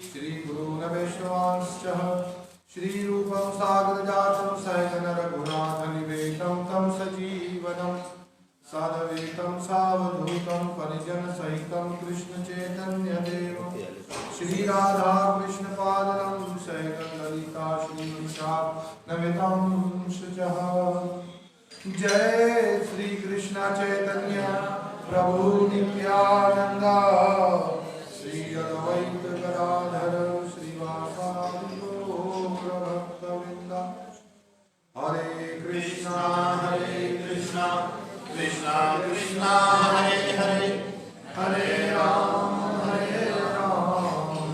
श्रीगुरून् वैष्णवांश्च श्रीरूपं सागरजातं सहितं रघुनाथनिवेदं तं सजीवनं साधवेतं सावधूतं परिजनसहितं कृष्णचैतन्यदेवं श्रीराधाकृष्णपादं सहितं ललिता श्रीविशाखान्वितं शुचः। जय श्री कृष्ण चैतन्य प्रभु नित्यानंद श्री अद्वैत गदाधर श्रीवासादि गौरभक्तवृंद। हरे कृष्णा कृष्णा कृष्णा हरे हरे, हरे राम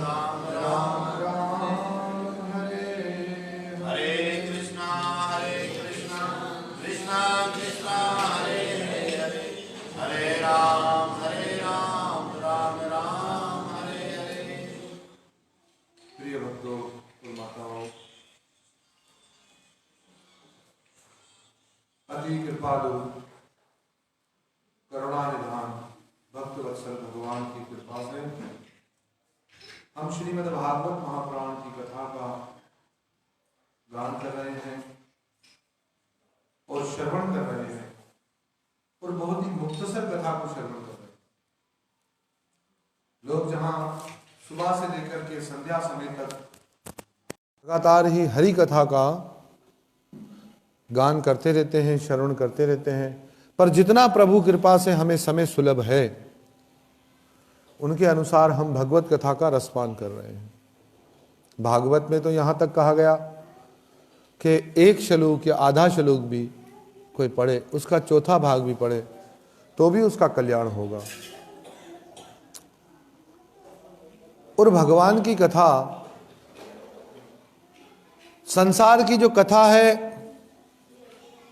राम राम राम हरे हरे। कृष्णा कृष्णा कृष्णा हरे हरे, हरे राम राम राम हरे हरे। प्रिय भक्तों और माताओं, अति कृपालु करुणानिधान भक्त वत्सल भगवान की कृपा से हम श्रीमद् भागवत महापुराण की कथा का गान कर रहे हैं और श्रवण कर रहे हैं, और बहुत ही मुख्तसर कथा को श्रवण कर रहे हैं। लोग जहां सुबह से लेकर के संध्या समय तक लगातार ही हरि कथा का गान करते रहते हैं, श्रवण करते रहते हैं, पर जितना प्रभु कृपा से हमें समय सुलभ है उनके अनुसार हम भगवत कथा का रसपान कर रहे हैं। भागवत में तो यहाँ तक कहा गया कि एक श्लोक या आधा श्लोक भी कोई पढ़े, उसका चौथा भाग भी पढ़े तो भी उसका कल्याण होगा। और भगवान की कथा, संसार की जो कथा है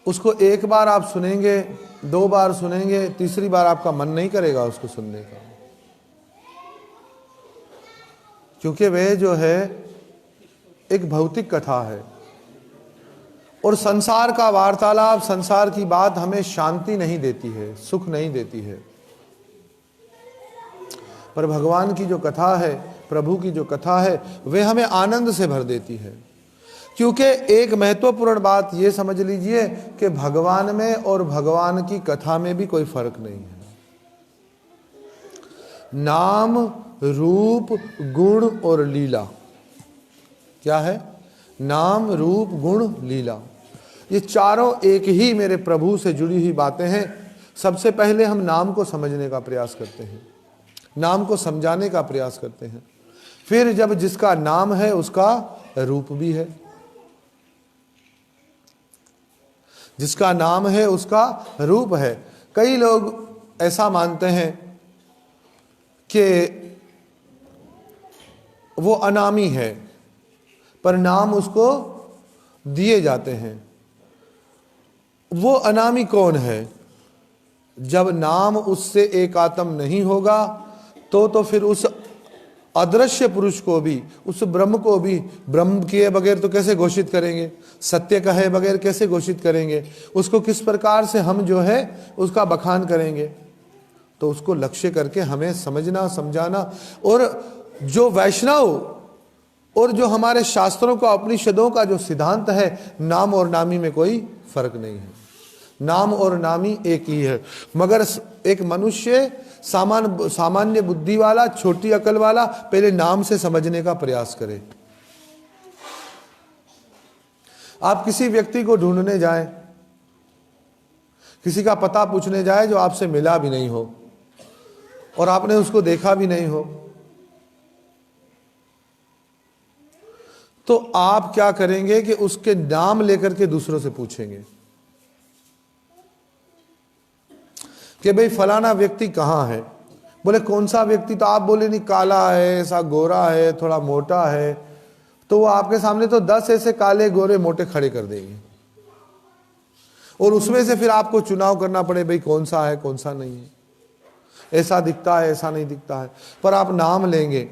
उसको एक बार आप सुनेंगे, दो बार सुनेंगे, तीसरी बार आपका मन नहीं करेगा उसको सुनने का, क्योंकि वह जो है एक भौतिक कथा है। और संसार का वार्तालाप, संसार की बात हमें शांति नहीं देती है, सुख नहीं देती है। पर भगवान की जो कथा है, प्रभु की जो कथा है, वह हमें आनंद से भर देती है। क्योंकि एक महत्वपूर्ण बात यह समझ लीजिए कि भगवान में और भगवान की कथा में भी कोई फर्क नहीं है। नाम, रूप, गुण और लीला क्या है? नाम, रूप, गुण, लीला, ये चारों एक ही मेरे प्रभु से जुड़ी हुई बातें हैं। सबसे पहले हम नाम को समझने का प्रयास करते हैं, नाम को समझाने का प्रयास करते हैं, फिर जब जिसका नाम है उसका रूप भी है, जिसका नाम है उसका रूप है। कई लोग ऐसा मानते हैं कि वो अनामी है, पर नाम उसको दिए जाते हैं। वो अनामी कौन है? जब नाम उससे एकात्म नहीं होगा तो फिर उस अदृश्य पुरुष को भी, उस ब्रह्म को भी ब्रह्म किए बगैर तो कैसे घोषित करेंगे? सत्य कहे बगैर कैसे घोषित करेंगे? उसको किस प्रकार से हम जो है उसका बखान करेंगे? तो उसको लक्ष्य करके हमें समझना, समझाना। और जो वैष्णव और जो हमारे शास्त्रों का, उपनिषदों का जो सिद्धांत है, नाम और नामी में कोई फर्क नहीं है। नाम और नामी एक ही है। मगर एक मनुष्य सामान्य बुद्धि वाला, छोटी अकल वाला, पहले नाम से समझने का प्रयास करे। आप किसी व्यक्ति को ढूंढने जाएं, किसी का पता पूछने जाए जो आपसे मिला भी नहीं हो और आपने उसको देखा भी नहीं हो, तो आप क्या करेंगे कि उसके नाम लेकर के दूसरों से पूछेंगे कि भाई फलाना व्यक्ति कहाँ है। बोले कौन सा व्यक्ति? तो आप बोले नहीं, काला है, ऐसा गोरा है, थोड़ा मोटा है। तो वो आपके सामने तो 10 ऐसे काले गोरे मोटे खड़े कर देंगे और उसमें से फिर आपको चुनाव करना पड़े, भाई कौन सा है, कौन सा नहीं है, ऐसा दिखता है, ऐसा नहीं दिखता है। पर आप नाम लेंगे,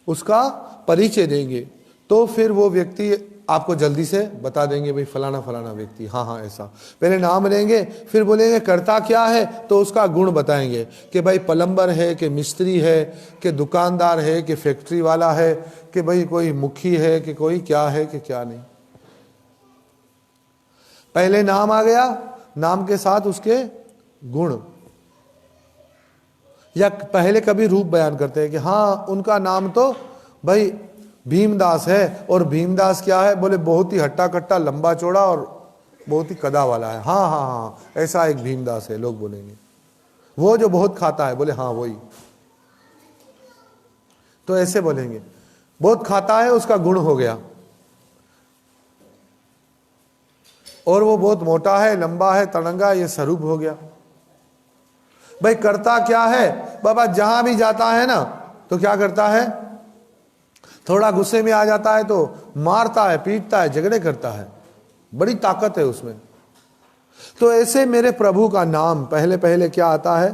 उसका परिचय देंगे, तो फिर वो व्यक्ति आपको जल्दी से बता देंगे भाई फलाना फलाना व्यक्ति, हाँ हाँ ऐसा। पहले नाम लेंगे, फिर बोलेंगे करता क्या है, तो उसका गुण बताएंगे कि भाई प्लम्बर है, कि मिस्त्री है, कि दुकानदार है, कि फैक्ट्री वाला है, कि भाई कोई मुखी है, कि कोई क्या है, कि क्या नहीं। पहले नाम आ गया, नाम के साथ उसके गुण, या पहले कभी रूप बयान करते हैं कि हाँ उनका नाम तो भाई भीमदास है, और भीमदास क्या है, बोले बहुत ही हट्टा कट्टा लंबा चौड़ा और बहुत ही कदा वाला है, हाँ हाँ हाँ ऐसा एक भीमदास है, लोग बोलेंगे। वो जो बहुत खाता है, बोले हाँ वही, तो ऐसे बोलेंगे। बहुत खाता है उसका गुण हो गया, और वो बहुत मोटा है, लंबा है, तड़ंगा, ये स्वरूप हो गया। भाई करता क्या है, बाबा जहां भी जाता है ना तो क्या करता है, थोड़ा गुस्से में आ जाता है तो मारता है, पीटता है, झगड़े करता है, बड़ी ताकत है उसमें। तो ऐसे मेरे प्रभु का नाम पहले पहले क्या आता है,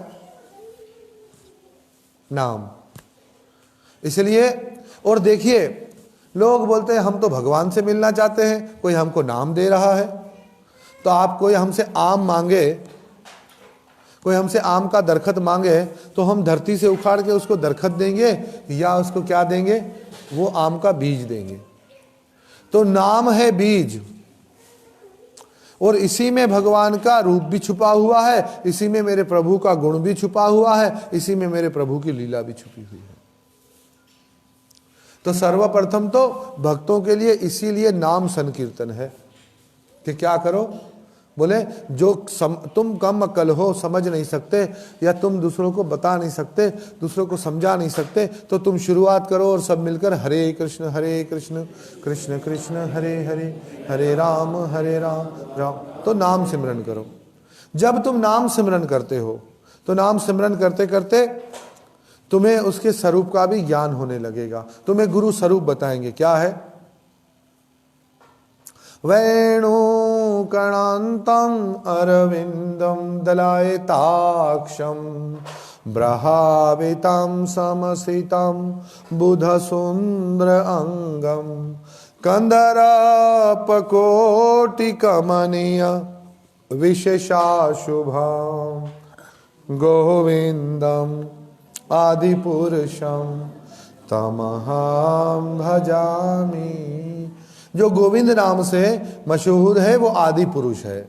नाम। इसलिए, और देखिए लोग बोलते हैं हम तो भगवान से मिलना चाहते हैं, कोई हमको नाम दे रहा है। तो आप कोई हमसे आम मांगे, कोई हमसे आम का दरखत मांगे, तो हम धरती से उखाड़ के उसको दरखत देंगे या उसको क्या देंगे, वो आम का बीज देंगे। तो नाम है बीज, और इसी में भगवान का रूप भी छुपा हुआ है, इसी में मेरे प्रभु का गुण भी छुपा हुआ है, इसी में मेरे प्रभु की लीला भी छुपी हुई है। तो सर्वप्रथम तो भक्तों के लिए इसीलिए नाम संकीर्तन है कि क्या करो, बोले जो तुम कम अक्ल हो, समझ नहीं सकते, या तुम दूसरों को बता नहीं सकते, दूसरों को समझा नहीं सकते, तो तुम शुरुआत करो और सब मिलकर हरे कृष्ण कृष्ण कृष्ण हरे हरे, हरे राम राम। तो नाम सिमरन करो। जब तुम नाम सिमरन करते हो तो नाम सिमरन करते करते तुम्हें उसके स्वरूप का भी ज्ञान होने लगेगा। तुम्हें गुरु स्वरूप बताएंगे, क्या है, वेणु कणांतं अरविंदम दलायताक्षम ब्रहावितं समसितं बुध सुंदर अंगम कंदरापकोटि कमनीय विशेषाशुभम गोविंदम आदिपुरुषम तमहं भजामि। जो गोविंद नाम से मशहूर है वो आदि पुरुष है,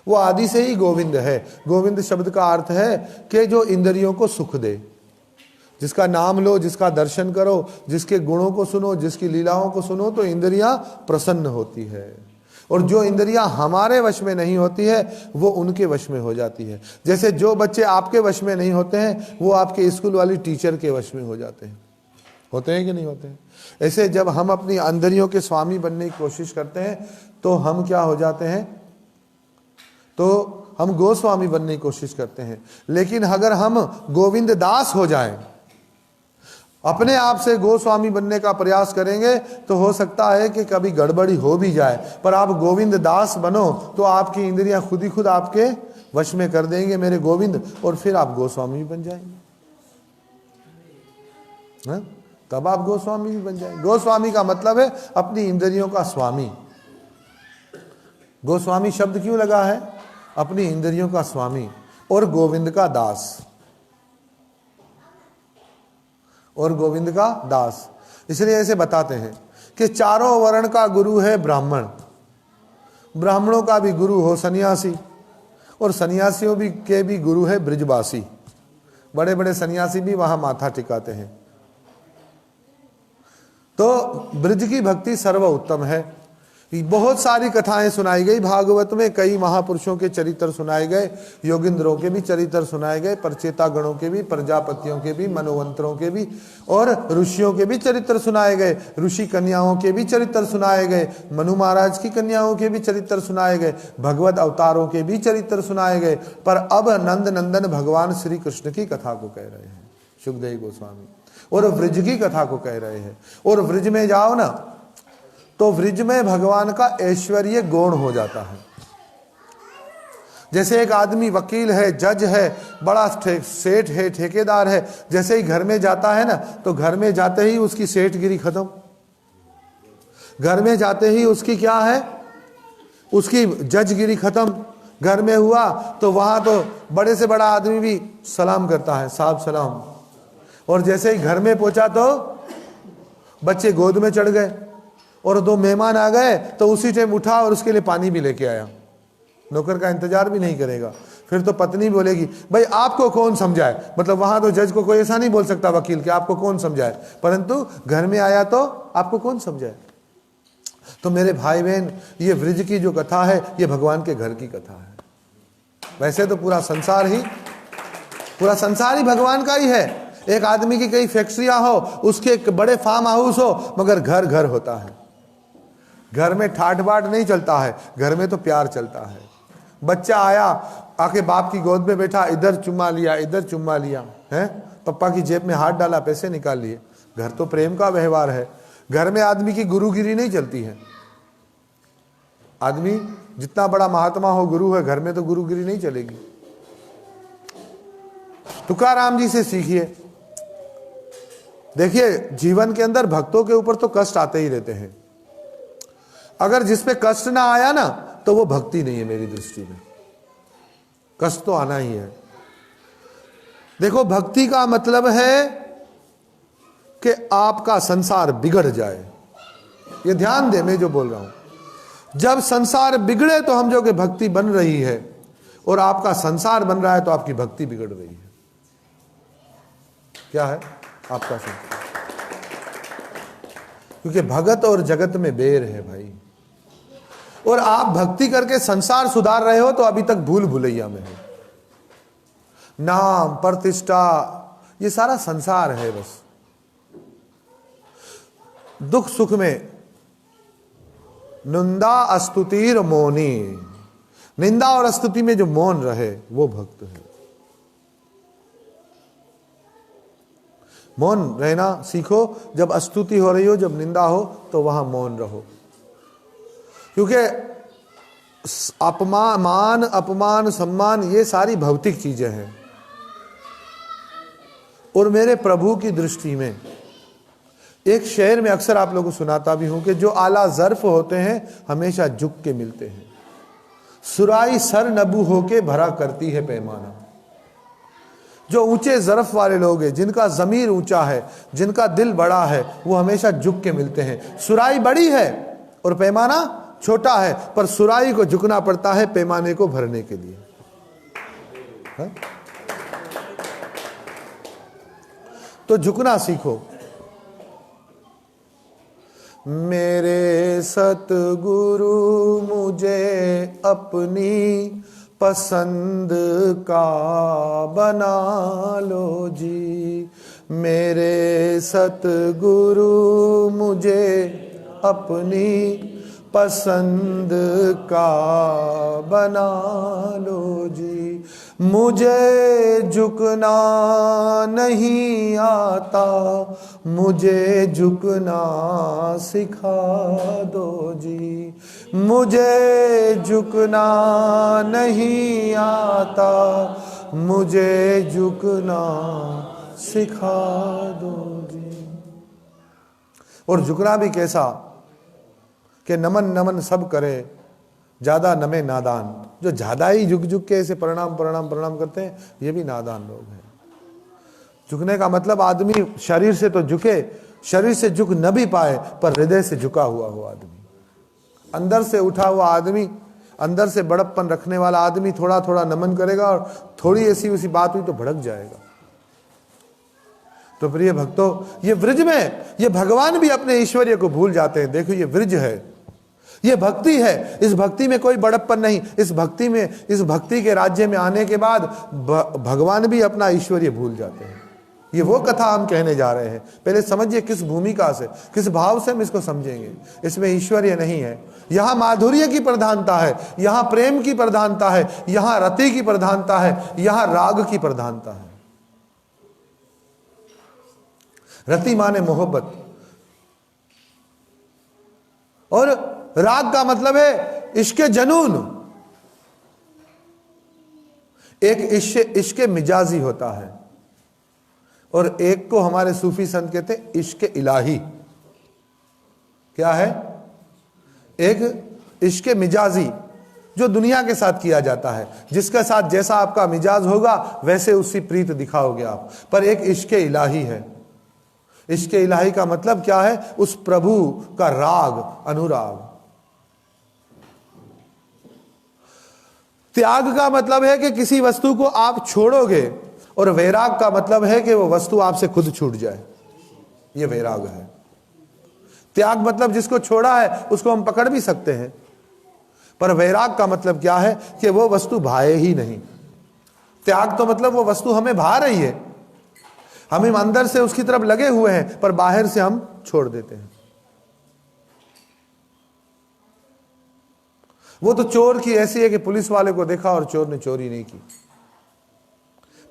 वो आदि से ही गोविंद है। गोविंद शब्द का अर्थ है कि जो इंद्रियों को सुख दे, जिसका नाम लो, जिसका दर्शन करो, जिसके गुणों को सुनो, जिसकी लीलाओं को सुनो, तो इंद्रियां प्रसन्न होती है। और जो इंद्रियां हमारे वश में नहीं होती है वो उनके वश में हो जाती है। जैसे जो बच्चे आपके वश में नहीं होते हैं वो आपके स्कूल वाली टीचर के वश में हो जाते हैं। होते हैं कि नहीं होते हैं? ऐसे जब हम अपनी इंद्रियों के स्वामी बनने की कोशिश करते हैं तो हम क्या हो जाते हैं, तो हम गोस्वामी बनने की कोशिश करते हैं। लेकिन अगर हम गोविंद दास हो जाएं, अपने आप से गोस्वामी बनने का प्रयास करेंगे, तो हो सकता है कि कभी गड़बड़ी हो भी जाए, पर आप गोविंद दास बनो तो आपकी इंद्रियां खुद ही खुद आपके वश में कर देंगे मेरे गोविंद, और फिर आप गोस्वामी बन जाएंगे। हाँ? तब आप गोस्वामी भी बन जाएंगे। गोस्वामी का मतलब है अपनी इंद्रियों का स्वामी। गोस्वामी शब्द क्यों लगा है? अपनी इंद्रियों का स्वामी और गोविंद का दास, और गोविंद का दास। इसलिए ऐसे बताते हैं कि चारों वर्ण का गुरु है ब्राह्मण, ब्राह्मणों का भी गुरु हो सन्यासी, और सन्यासियों भी के भी गुरु है ब्रिजवासी। बड़े बड़े सन्यासी भी वहां माथा टिकाते हैं। तो ब्रिज की भक्ति सर्वोत्तम है। बहुत सारी कथाएं सुनाई गई भागवत में, कई महापुरुषों के चरित्र सुनाए गए, योगिंद्रों के भी चरित्र सुनाए गए, परचेता गणों के भी, प्रजापतियों के भी, मनोवंतरों के भी, और ऋषियों के भी चरित्र सुनाए गए, ऋषि कन्याओं के भी चरित्र सुनाए गए, मनु महाराज की कन्याओं के भी चरित्र सुनाए गए, भगवत अवतारों के भी चरित्र सुनाए गए। पर अब नंद नंदन भगवान श्री कृष्ण की कथा को कह रहे हैं सुखदेव गोस्वामी, और व्रज की कथा को कह रहे हैं। और व्रज में जाओ ना तो व्रज में भगवान का ऐश्वर्य गौण हो जाता है। जैसे एक आदमी वकील है, जज है, बड़ा सेठ है, ठेकेदार है, जैसे ही घर में जाता है ना तो घर में जाते ही उसकी सेठगिरी खत्म। घर में जाते ही उसकी क्या है, उसकी जजगिरी खत्म। घर में हुआ तो वहां तो बड़े से बड़ा आदमी भी सलाम करता है, साहब सलाम। और जैसे ही घर में पहुंचा तो बच्चे गोद में चढ़ गए, और 2 मेहमान आ गए तो उसी टाइम उठा और उसके लिए पानी भी लेके आया। नौकर का इंतजार भी नहीं करेगा। फिर तो पत्नी बोलेगी, भाई आपको कौन समझाए। मतलब वहां तो जज को कोई ऐसा नहीं बोल सकता, वकील के आपको कौन समझाए, परंतु घर में आया तो आपको कौन समझाए। तो मेरे भाई बहन, ये ब्रज की जो कथा है ये भगवान के घर की कथा है। वैसे तो पूरा संसार ही भगवान का ही है। एक आदमी की कई फैक्ट्रियां हो, उसके एक बड़े फार्म हाउस हो, मगर घर घर होता है। घर में ठाट बाट नहीं चलता है, घर में तो प्यार चलता है। बच्चा आया, आके बाप की गोद में बैठा, इधर चुम्मा लिया, इधर चुम्मा लिया है, पप्पा की जेब में हाथ डाला, पैसे निकाल लिए। घर तो प्रेम का व्यवहार है। घर में आदमी की गुरुगिरी नहीं चलती है। आदमी जितना बड़ा महात्मा हो, गुरु है, घर में तो गुरुगिरी नहीं चलेगी। तुकाराम जी से सीखिए। देखिए, जीवन के अंदर भक्तों के ऊपर तो कष्ट आते ही रहते हैं। अगर जिस पे कष्ट ना आया ना, तो वो भक्ति नहीं है मेरी दृष्टि में। कष्ट तो आना ही है। देखो, भक्ति का मतलब है कि आपका संसार बिगड़ जाए। ये ध्यान दे, मैं जो बोल रहा हूं। जब संसार बिगड़े तो हम जो कि भक्ति बन रही है, और आपका संसार बन रहा है तो आपकी भक्ति बिगड़ रही है। क्या है आपका संसार? क्योंकि भगत और जगत में बेर है भाई। और आप भक्ति करके संसार सुधार रहे हो तो अभी तक भूल भुलैया में हो। नाम, प्रतिष्ठा, ये सारा संसार है बस। दुख सुख में निंदा अस्तुतिर मौनी, निंदा और स्तुति में जो मौन रहे वो भक्त है। मौन रहना सीखो। जब स्तुति हो रही हो, जब निंदा हो, तो वहां मौन रहो। क्योंकि मान, अपमान, सम्मान, ये सारी भौतिक चीजें हैं। और मेरे प्रभु की दृष्टि में एक शेर में अक्सर आप लोगों को सुनाता भी हूं कि जो आला ज़र्फ होते हैं हमेशा झुक के मिलते हैं। सुराई सर नबू होके भरा करती है पैमाना। जो ऊंचे ज़र्फ वाले लोग हैं, जिनका ज़मीर ऊंचा है, जिनका दिल बड़ा है, वो हमेशा झुक के मिलते हैं। सुराई बड़ी है और पैमाना छोटा है, पर सुराई को झुकना पड़ता है पैमाने को भरने के लिए। हा? तो झुकना सीखो। मेरे सतगुरु मुझे अपनी पसंद का बना लो जी। मेरे सतगुरु मुझे अपनी पसंद का बना लो जी। मुझे झुकना नहीं आता, मुझे झुकना सिखा दो जी। मुझे झुकना नहीं आता, मुझे झुकना सिखा दो जी। और झुकना भी कैसा कि नमन नमन सब करे, ज्यादा नमे नादान। जो ज्यादा ही झुक झुक के ऐसे प्रणाम प्रणाम प्रणाम करते हैं, ये भी नादान लोग हैं। झुकने का मतलब आदमी शरीर से तो झुके, शरीर से झुक न भी पाए, पर हृदय से झुका हुआ हो आदमी, अंदर से उठा हुआ आदमी, अंदर से बड़प्पन रखने वाला आदमी थोड़ा थोड़ा नमन करेगा, और थोड़ी ऐसी उसी बात हुई तो भड़क जाएगा। तो प्रिय भक्तों, ये ब्रज में ये भगवान भी अपने ऐश्वर्य को भूल जाते हैं। देखो, ये ब्रज है, ये भक्ति है। इस भक्ति में कोई बड़प्पन नहीं। इस भक्ति में, इस भक्ति के राज्य में आने के बाद भगवान भी अपना ऐश्वर्य भूल जाते हैं। ये वो कथा हम कहने जा रहे हैं। पहले समझिए किस भूमिका से, किस भाव से हम इसको समझेंगे। इसमें ऐश्वर्य नहीं है, यहाँ माधुर्य की प्रधानता है, यहाँ प्रेम की प्रधानता है, यहाँ रति की प्रधानता है, यहाँ राग की प्रधानता है। रति माने मोहब्बत, और राग का मतलब है इश्क जनून। एक इश्क मिजाजी होता है, और एक को हमारे सूफी संत कहते हैं इश्क इलाही। क्या है? एक इश्क मिजाजी जो दुनिया के साथ किया जाता है, जिसके साथ जैसा आपका मिजाज होगा वैसे उसकी प्रीत दिखाओगे आप। पर एक इश्क इलाही है। इश्क इलाही का मतलब क्या है? उस प्रभु का राग, अनुराग। त्याग का मतलब है कि किसी वस्तु को आप छोड़ोगे, और वैराग का मतलब है कि वो वस्तु आपसे खुद छूट जाए। ये वैराग है। त्याग मतलब जिसको छोड़ा है उसको हम पकड़ भी सकते हैं, पर वैराग का मतलब क्या है कि वो वस्तु भाए ही नहीं। त्याग तो मतलब वो वस्तु हमें भा रही है, हम अंदर से उसकी तरफ लगे हुए हैं, पर बाहर से हम छोड़ देते हैं। वो तो चोर की ऐसी है कि पुलिस वाले को देखा और चोर ने चोरी नहीं की,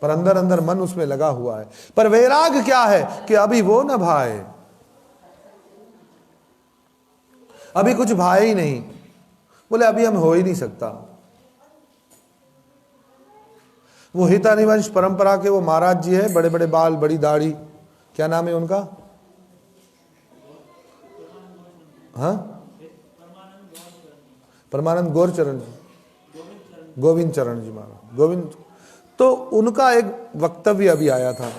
पर अंदर अंदर मन उसमें लगा हुआ है। पर वैराग क्या है कि अभी वो न भाए, अभी कुछ भाए ही नहीं। बोले अभी हम हो ही नहीं सकता। वो हितानिवंश परंपरा के वो महाराज जी है, बड़े बड़े बाल, बड़ी दाढ़ी, क्या नाम है उनका? हाँ, परमानंद गौरचरण जी, गोविंद चरण जी महाराज, गोविंद। तो उनका एक वक्तव्य अभी आया था,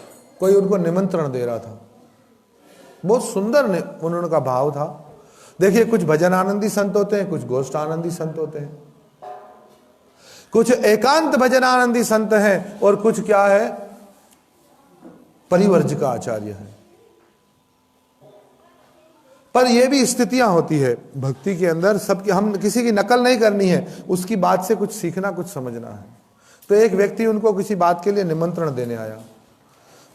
कोई उनको निमंत्रण दे रहा था, बहुत सुंदर उन्होंने भाव था। देखिए, कुछ भजन आनंदी संत होते हैं, कुछ गोष्ठ आनंदी संत होते हैं, कुछ एकांत भजन आनंदी संत हैं, और कुछ क्या है, परिवर्ज का आचार्य है। पर यह भी स्थितियां होती है भक्ति के अंदर, सबकी, हम किसी की नकल नहीं करनी है, उसकी बात से कुछ सीखना, कुछ समझना है। तो एक व्यक्ति उनको किसी बात के लिए निमंत्रण देने आया,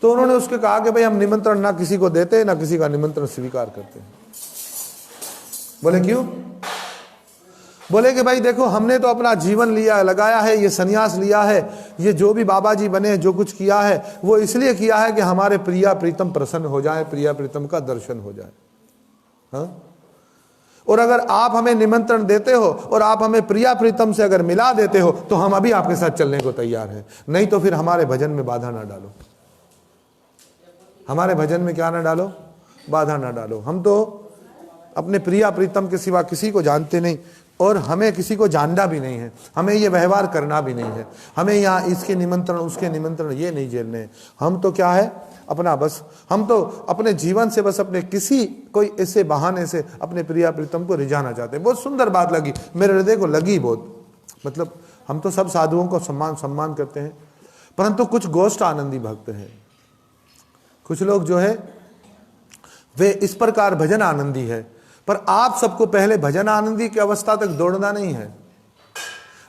तो उन्होंने उसके कहा कि भाई हम निमंत्रण ना किसी को देते, ना किसी का निमंत्रण स्वीकार करते हैं। बोले क्यों? बोले कि भाई देखो, हमने तो अपना जीवन लिया, लगाया है, ये सन्यास लिया है, ये जो भी बाबा जी बने, जो कुछ किया है वो इसलिए किया है कि हमारे प्रिया प्रीतम प्रसन्न हो जाए, प्रिया प्रीतम का दर्शन हो जाए। हाँ? और अगर आप हमें निमंत्रण देते हो और आप हमें प्रिया प्रीतम से अगर मिला देते हो तो हम अभी आपके साथ चलने को तैयार हैं, नहीं तो फिर हमारे भजन में बाधा ना डालो, हमारे भजन में क्या ना डालो, बाधा ना डालो। हम तो अपने प्रिया प्रीतम के सिवा किसी को जानते नहीं, और हमें किसी को जानना भी नहीं है, हमें ये व्यवहार करना भी नहीं है, हमें यहाँ इसके निमंत्रण उसके निमंत्रण ये नहीं झेलने। हम तो क्या है, अपना बस, हम तो अपने जीवन से बस अपने किसी कोई ऐसे बहाने से अपने प्रिया प्रीतम को रिझाना चाहते हैं। बहुत सुंदर बात लगी, मेरे हृदय को लगी बहुत। मतलब हम तो सब साधुओं को सम्मान करते हैं, परंतु कुछ गोष्ठ आनंदी भक्त हैं, कुछ लोग जो है वे इस प्रकार भजन आनंदी है। पर आप सबको पहले भजन आनंदी की अवस्था तक दौड़ना नहीं है,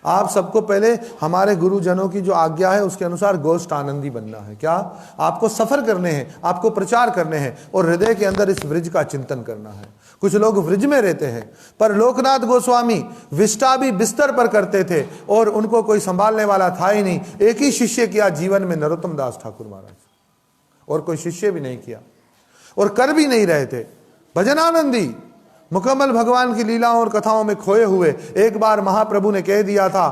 आप सबको पहले हमारे गुरुजनों की जो आज्ञा है उसके अनुसार गोष्ठ आनंदी बनना है। क्या? आपको सफर करने हैं, आपको प्रचार करने हैं, और हृदय के अंदर इस वृज का चिंतन करना है। कुछ लोग वृज में रहते हैं, पर लोकनाथ गोस्वामी विष्टा भी बिस्तर पर करते थे और उनको कोई संभालने वाला था ही नहीं। एक ही शिष्य किया जीवन में, नरोत्तम दास ठाकुर महाराज, और कोई शिष्य भी नहीं किया, और कर भी नहीं रहे थे। भजन आनंदी, मुकम्मल भगवान की लीलाओं और कथाओं में खोए हुए। एक बार महाप्रभु ने कह दिया था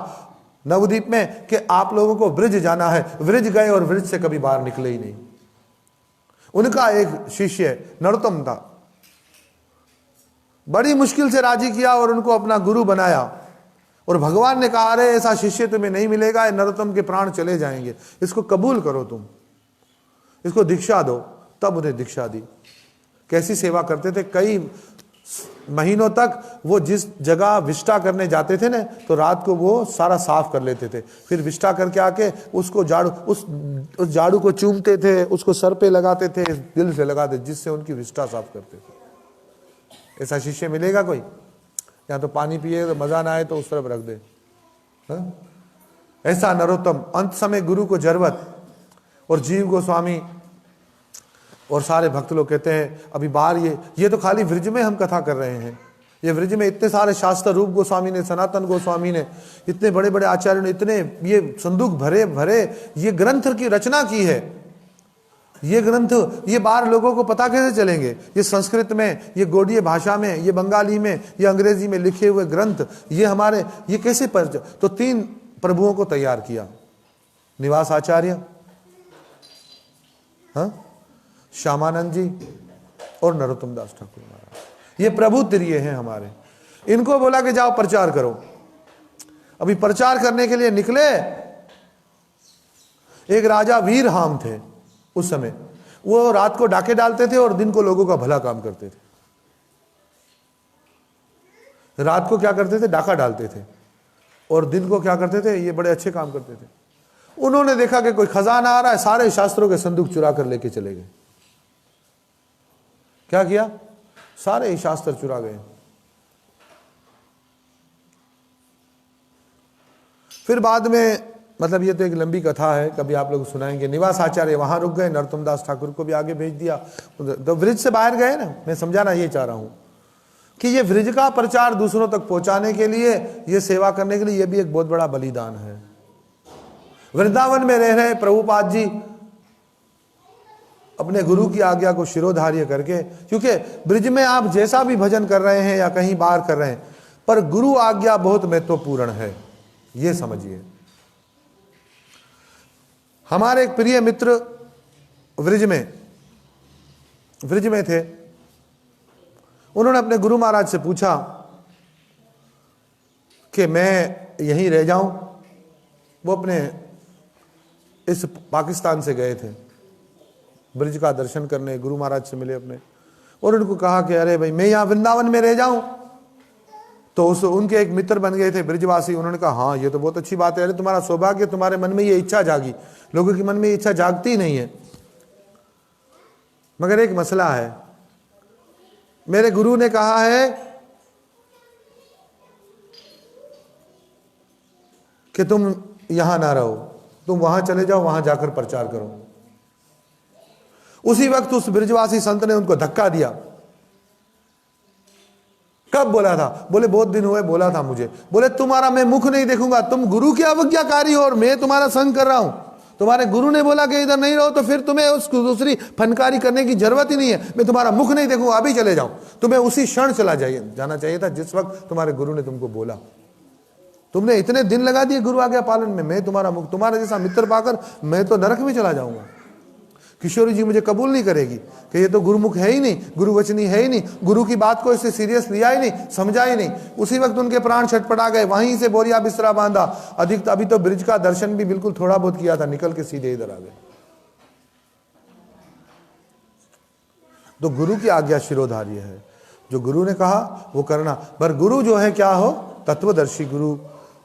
नवद्वीप में कि आप लोगों को ब्रिज जाना है, ब्रिज गए और ब्रिज से कभी बाहर निकले ही नहीं। उनका एक शिष्य नरोत्तम था, बड़ी मुश्किल से राजी किया और उनको अपना गुरु बनाया, और भगवान ने कहा अरे ऐसा शिष्य तुम्हें नहीं मिलेगा, नरोत्तम के प्राण चले जाएंगे, इसको कबूल करो, तुम इसको दीक्षा दो। तब उन्हें दीक्षा दी। कैसी सेवा करते थे, कई महीनों तक वो जिस जगह विष्टा करने जाते थे ना, तो रात को वो सारा साफ कर लेते थे, फिर विष्टा करके आके उसको झाड़ू, उस झाड़ू को चूमते थे, उसको सर पे लगाते थे, दिल से लगाते, जिससे उनकी विष्टा साफ करते थे। ऐसा शिष्य मिलेगा कोई? या तो पानी पिए तो मजा ना आए तो उस तरफ रख दे। ऐसा नरोत्तम। अंत समय गुरु को जरूरत, और जीव गोस्वामी और सारे भक्त लोग कहते हैं अभी बाहर ये तो खाली व्रज में हम कथा कर रहे हैं, ये व्रज में इतने सारे शास्त्र, रूप गोस्वामी ने, सनातन गोस्वामी ने, इतने बड़े बड़े आचार्यों ने इतने ये संदूक भरे भरे ये ग्रंथ की रचना की है। ये ग्रंथ ये बाहर लोगों को पता कैसे चलेंगे? ये संस्कृत में, ये गोडिये भाषा में, ये बंगाली में, ये अंग्रेजी में लिखे हुए ग्रंथ, ये हमारे ये कैसे तो 3 प्रभुओं को तैयार किया, निवास आचार्य, हाँ, श्यामानंद जी और नरोत्तम दास ठाकुर महाराज। ये प्रभु तिरिये हैं हमारे। इनको बोला कि जाओ प्रचार करो। अभी प्रचार करने के लिए निकले। एक राजा वीर हाम थे उस समय, वो रात को डाके डालते थे और दिन को लोगों का भला काम करते थे। रात को क्या करते थे? डाका डालते थे, और दिन को क्या करते थे? ये बड़े अच्छे काम करते थे। उन्होंने देखा कि कोई खजाना आ रहा है, सारे शास्त्रों के संदूक चुरा कर लेके चले गए। क्या किया? सारे ही शास्त्र चुरा गए। फिर बाद में, मतलब ये तो एक लंबी कथा है, कभी आप लोग सुनाएंगे। निवास आचार्य वहां रुक गए, नरोत्तम दास ठाकुर को भी आगे भेज दिया, तो व्रज से बाहर गए ना। मैं समझाना ये चाह रहा हूं कि ये व्रज का प्रचार दूसरों तक पहुंचाने के लिए, ये सेवा करने के लिए, ये भी एक बहुत बड़ा बलिदान है। वृंदावन में रह रहे प्रभुपाद जी अपने गुरु की आज्ञा को शिरोधार्य करके, क्योंकि ब्रिज में आप जैसा भी भजन कर रहे हैं या कहीं बाहर कर रहे हैं, पर गुरु आज्ञा बहुत महत्वपूर्ण है, ये समझिए। हमारे एक प्रिय मित्र व्रज में थे। उन्होंने अपने गुरु महाराज से पूछा कि मैं यहीं रह जाऊं। वो अपने इस पाकिस्तान से गए थे ब्रिज का दर्शन करने, गुरु महाराज से मिले अपने, और उनको कहा कि अरे भाई मैं यहाँ वृंदावन में रह जाऊं। तो उनके एक मित्र बन गए थे ब्रिजवासी। उन्होंने कहा हाँ ये तो बहुत अच्छी बात है, अरे तुम्हारा सौभाग्य, तुम्हारे मन में ये इच्छा जागी। लोगों के मन में ये इच्छा जागती ही नहीं है। मगर एक मसला है, मेरे गुरु ने कहा है कि तुम यहां ना रहो, तुम वहां चले जाओ, वहां जाकर प्रचार करो। उसी वक्त उस ब्रिजवासी संत ने उनको धक्का दिया। कब बोला था? बोले बहुत दिन हुए बोला था मुझे। बोले तुम्हारा मैं मुख नहीं देखूंगा, तुम गुरु के अवज्ञाकारी हो और मैं तुम्हारा संग कर रहा हूं। तुम्हारे गुरु ने बोला कि इधर नहीं रहो, तो फिर तुम्हें उसको दूसरी फनकारी करने की जरूरत ही नहीं है। मैं तुम्हारा मुख नहीं देखूंगा, अभी चले जाओ। तुम्हें उसी क्षण जाना चाहिए था जिस वक्त तुम्हारे गुरु ने तुमको बोला। तुमने इतने दिन लगा दिए गुरु आज्ञा पालन में। मैं तुम्हारा मुख, तुम्हारा जैसा मित्र पाकर मैं तो नरक में चला जाऊंगा। किशोरी जी मुझे कबूल नहीं करेगी कि ये तो गुरुमुख है ही नहीं, गुरुवचनी है ही नहीं, गुरु की बात को इससे सीरियस लिया ही नहीं, समझा ही नहीं। उसी वक्त उनके प्राण छटपटा गए, वहीं से बोरिया बिस्तरा बांधा। अभी तो ब्रिज का दर्शन भी बिल्कुल थोड़ा बहुत किया था, निकल के सीधे इधर आ गए। तो गुरु की आज्ञा शिरोधार्य है, जो गुरु ने कहा वो करना। पर गुरु जो है क्या हो? तत्वदर्शी गुरु,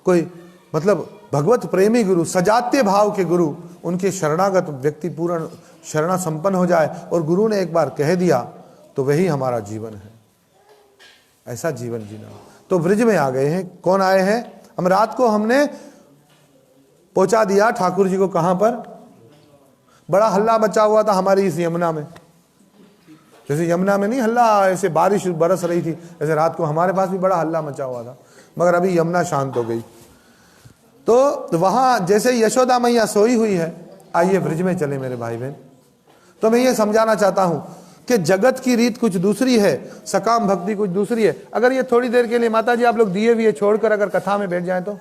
कोई मतलब भगवत प्रेमी गुरु, सजात्य भाव के गुरु, उनके शरणागत व्यक्ति पूर्ण शरणा संपन्न हो जाए और गुरु ने एक बार कह दिया तो वही हमारा जीवन है। ऐसा जीवन जीना। तो ब्रिज में आ गए हैं। कौन आए हैं? हम रात को हमने पहुंचा दिया ठाकुर जी को। कहां पर? बड़ा हल्ला मचा हुआ था हमारी इस यमुना में। जैसे यमुना में नहीं हल्ला, ऐसे बारिश बरस रही थी, ऐसे रात को हमारे पास भी बड़ा हल्ला मचा हुआ था। मगर अभी यमुना शांत हो गई। तो वहां जैसे यशोदा मैया सोई हुई है। आइए ब्रिज में चले मेरे भाई बहन। तो मैं ये समझाना चाहता हूं कि जगत की रीत कुछ दूसरी है, सकाम भक्ति कुछ दूसरी है। अगर ये थोड़ी देर के लिए माता जी आप लोग दिए हुए छोड़कर अगर कथा में बैठ जाएं तो,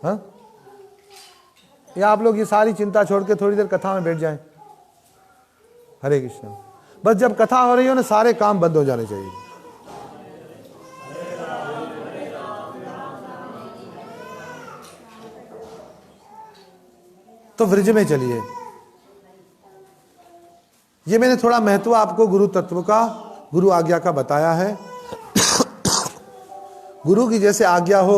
हाँ, या आप लोग ये सारी चिंता छोड़ के थोड़ी देर कथा में बैठ जाएं। हरे कृष्ण। बस जब कथा हो रही हो ना, सारे काम बंद हो जाने चाहिए। तो ब्रिज में चलिए। ये मैंने थोड़ा महत्व आपको गुरु तत्व का, गुरु आज्ञा का बताया है। गुरु की जैसे आज्ञा हो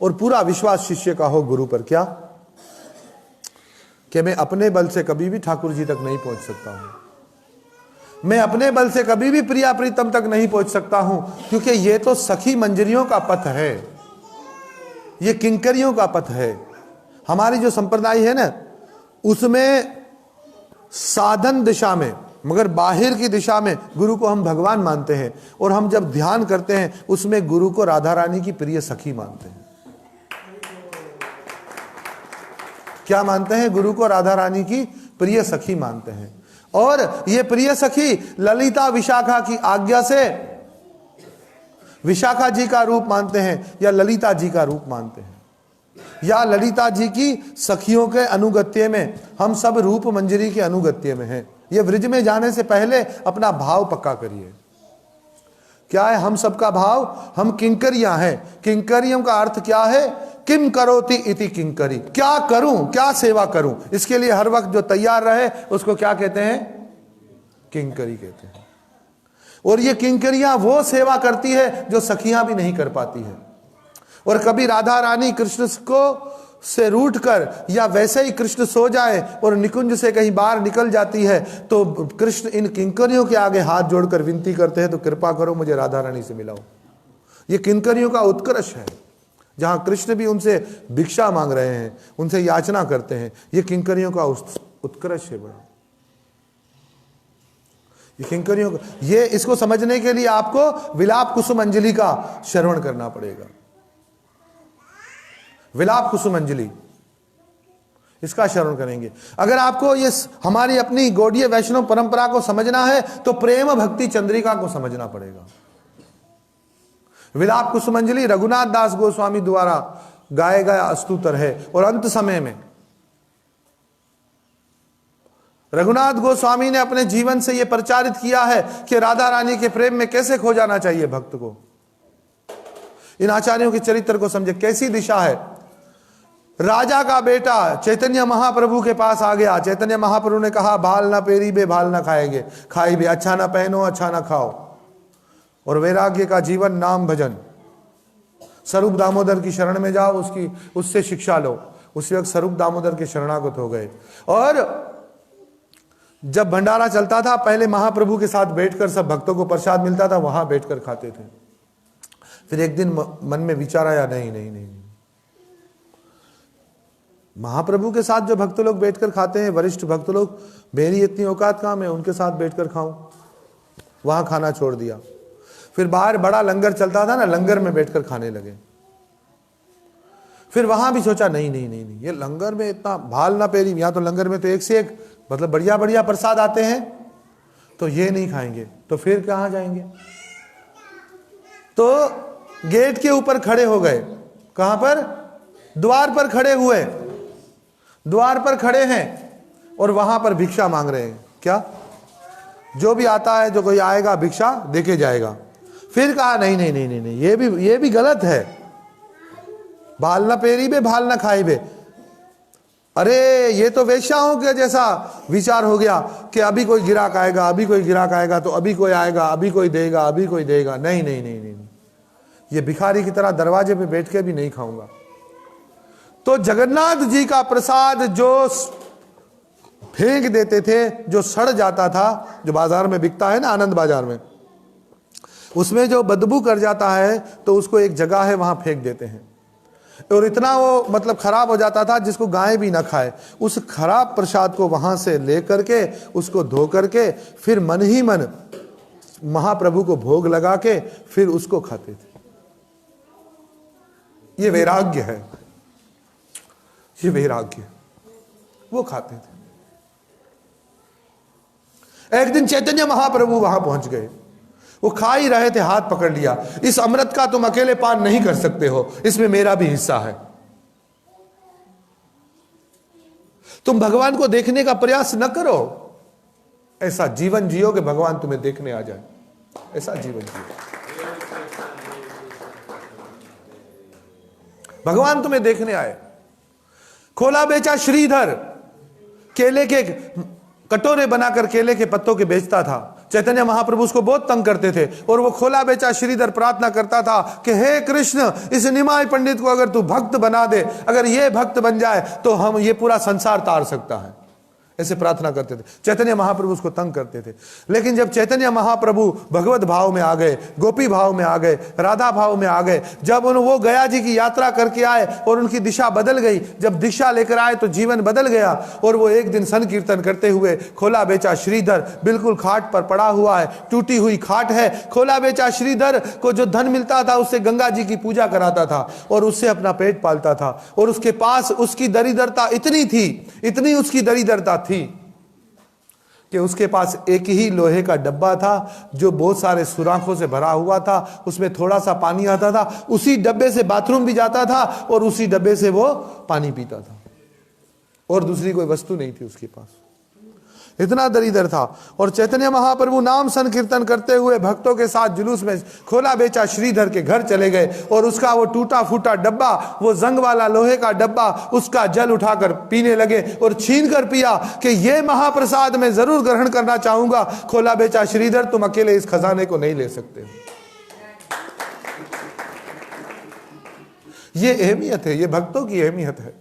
और पूरा विश्वास शिष्य का हो गुरु पर, क्या कि मैं अपने बल से कभी भी ठाकुर जी तक नहीं पहुंच सकता हूं। मैं अपने बल से कभी भी प्रिया प्रीतम तक नहीं पहुंच सकता हूं, क्योंकि ये तो सखी मंजरियों का पथ है, ये किंकरियों का पथ है। हमारी जो संप्रदाय है ना, उसमें साधन दिशा में, मगर बाहर की दिशा में गुरु को हम भगवान मानते हैं। और हम जब ध्यान करते हैं उसमें गुरु को राधा रानी की प्रिय सखी मानते हैं। क्या मानते हैं? गुरु को राधा रानी की प्रिय सखी मानते हैं। और ये प्रिय सखी ललिता विशाखा की आज्ञा से विशाखा जी का रूप मानते हैं, या ललिता जी का रूप मानते हैं, या ललिता जी की सखियों के अनुगत्य में। हम सब रूप मंजरी के अनुगत्य में हैं। ये ब्रिज में जाने से पहले अपना भाव पक्का करिए। क्या है हम सबका भाव? हम किंकरियां हैं। किंकरियों का अर्थ क्या है? किम करोति इति किंकरी, क्या करूं, क्या सेवा करूं। इसके लिए हर वक्त जो तैयार रहे उसको क्या कहते हैं? किंकरी कहते हैं। और ये किंकरियां वो सेवा करती है जो सखियां भी नहीं कर पाती है। और कभी राधा रानी कृष्ण को से रूठ कर या वैसे ही कृष्ण सो जाए और निकुंज से कहीं बाहर निकल जाती है तो कृष्ण इन किंकरियों के आगे हाथ जोड़कर विनती करते हैं, तो कृपा करो मुझे राधा रानी से मिलाओ। ये किंकरियों का उत्कर्ष है, जहां कृष्ण भी उनसे भिक्षा मांग रहे हैं, उनसे याचना करते हैं। ये किंकरियों का उत्कर्ष है बड़ा। ये किंकरियों का, ये इसको समझने के लिए आपको विलाप कुसुम अंजलि का श्रवण करना पड़ेगा। विलाप कुसुम अंजलि, इसका श्रवण करेंगे। अगर आपको ये हमारी अपनी गौड़ीय वैष्णव परंपरा को समझना है तो प्रेम भक्ति चंद्रिका को समझना पड़ेगा। विलाप कुसुम अंजलि रघुनाथ दास गोस्वामी द्वारा गाया गया अस्तुतर है। और अंत समय में रघुनाथ गोस्वामी ने अपने जीवन से यह प्रचारित किया है कि राधा रानी के प्रेम में कैसे खो जाना चाहिए भक्त को। इन आचार्यों के चरित्र को समझे, कैसी दिशा है। राजा का बेटा चैतन्य महाप्रभु के पास आ गया। चैतन्य महाप्रभु ने कहा भाल ना पेरी बे भाल ना खाएंगे, खाई बे, अच्छा ना पहनो अच्छा ना खाओ, और वैराग्य का जीवन नाम भजन। स्वरूप दामोदर की शरण में जाओ, उससे शिक्षा लो। उसी वक्त स्वरूप दामोदर के शरणागत हो गए। और जब भंडारा चलता था पहले महाप्रभु के साथ बैठकर सब भक्तों को प्रसाद मिलता था, वहां बैठकर खाते थे। फिर एक दिन मन में विचार आया, नहीं नहीं नहीं, महाप्रभु के साथ जो भक्त लोग बैठकर खाते हैं, वरिष्ठ भक्त लोग, मेरी इतनी औकात कहाँ मैं उनके साथ बैठकर खाऊं। वहां खाना छोड़ दिया। फिर बाहर बड़ा लंगर चलता था ना, लंगर में बैठकर खाने लगे। फिर वहां भी सोचा नहीं नहीं नहीं नहीं, ये लंगर में इतना भाल ना पेरी, यहां तो लंगर में तो एक से एक मतलब बढ़िया बढ़िया प्रसाद आते हैं, तो ये नहीं खाएंगे। तो फिर कहां जाएंगे? तो गेट के ऊपर खड़े हो गए। कहां पर? द्वार पर खड़े हुए। द्वार पर खड़े हैं और वहां पर भिक्षा मांग रहे हैं। क्या? जो भी आता है, जो कोई आएगा भिक्षा देके जाएगा। फिर कहा नहीं नहीं नहीं नहीं, ये भी गलत है। भाल ना पेरी बे भाल ना खाई बे। अरे ये तो वेश्याओं के जैसा विचार हो गया कि अभी कोई गिराक आएगा, अभी कोई गिराक आएगा, तो अभी कोई आएगा, अभी कोई देगा, अभी कोई देगा। नहीं नहीं नहीं नहीं, ये भिखारी की तरह दरवाजे पे बैठ के भी नहीं खाऊंगा। तो जगन्नाथ जी का प्रसाद जो फेंक देते थे, जो सड़ जाता था, जो बाजार में बिकता है ना, आनंद बाजार में, उसमें जो बदबू कर जाता है, तो उसको एक जगह है वहां फेंक देते हैं। और इतना वो मतलब खराब हो जाता था जिसको गाय भी ना खाए। उस खराब प्रसाद को वहां से ले करके उसको धो करके फिर मन ही मन महाप्रभु को भोग लगा के फिर उसको खाते थे। ये वैराग्य है, ये वैराग्य, वो खाते थे। एक दिन चैतन्य महाप्रभु वहां पहुंच गए। वो खा ही रहे थे, हाथ पकड़ लिया, इस अमृत का तुम अकेले पान नहीं कर सकते हो, इसमें मेरा भी हिस्सा है। तुम भगवान को देखने का प्रयास न करो, ऐसा जीवन जियो कि भगवान तुम्हें देखने आ जाए। ऐसा जीवन जियो, भगवान तुम्हें देखने आए। खोला बेचा श्रीधर केले के कटोरे बनाकर केले के पत्तों के बेचता था। चैतन्य महाप्रभु उसको बहुत तंग करते थे और वो खोला बेचा श्रीधर प्रार्थना करता था कि हे कृष्ण, इस निमाय पंडित को अगर तू भक्त बना दे, अगर ये भक्त बन जाए तो हम ये पूरा संसार तार सकता है। ऐसे प्रार्थना करते थे। चैतन्य महाप्रभु उसको तंग करते थे। लेकिन जब चैतन्य महाप्रभु भगवत भाव में आ गए, गोपी भाव में आ गए, राधा भाव में आ गए, जब वो गया जी की यात्रा करके आए और उनकी दिशा बदल गई, जब दिशा लेकर आए तो जीवन बदल गया। और वो एक दिन संकीर्तन करते हुए, खोला बेचा श्रीधर बिल्कुल खाट पर पड़ा हुआ है, टूटी हुई खाट है। खोला बेचा श्रीधर को जो धन मिलता था उससे गंगा जी की पूजा कराता था और उससे अपना पेट पालता था। और उसके पास उसकी दरिद्रता इतनी थी, इतनी उसकी दरिद्रता थी कि उसके पास एक ही लोहे का डब्बा था जो बहुत सारे सुराखों से भरा हुआ था। उसमें थोड़ा सा पानी आता था, उसी डब्बे से बाथरूम भी जाता था और उसी डब्बे से वो पानी पीता था, और दूसरी कोई वस्तु नहीं थी उसके पास। इतना दरिद्र था। और चैतन्य महाप्रभु नाम संकीर्तन करते हुए भक्तों के साथ जुलूस में खोला बेचा श्रीधर के घर चले गए और उसका वो टूटा फूटा डब्बा, वो जंग वाला लोहे का डब्बा, उसका जल उठाकर पीने लगे और छीन कर पिया कि ये महाप्रसाद मैं जरूर ग्रहण करना चाहूंगा। खोला बेचा श्रीधर, तुम अकेले इस खजाने को नहीं ले सकते। ये अहमियत है, ये भक्तों की अहमियत है।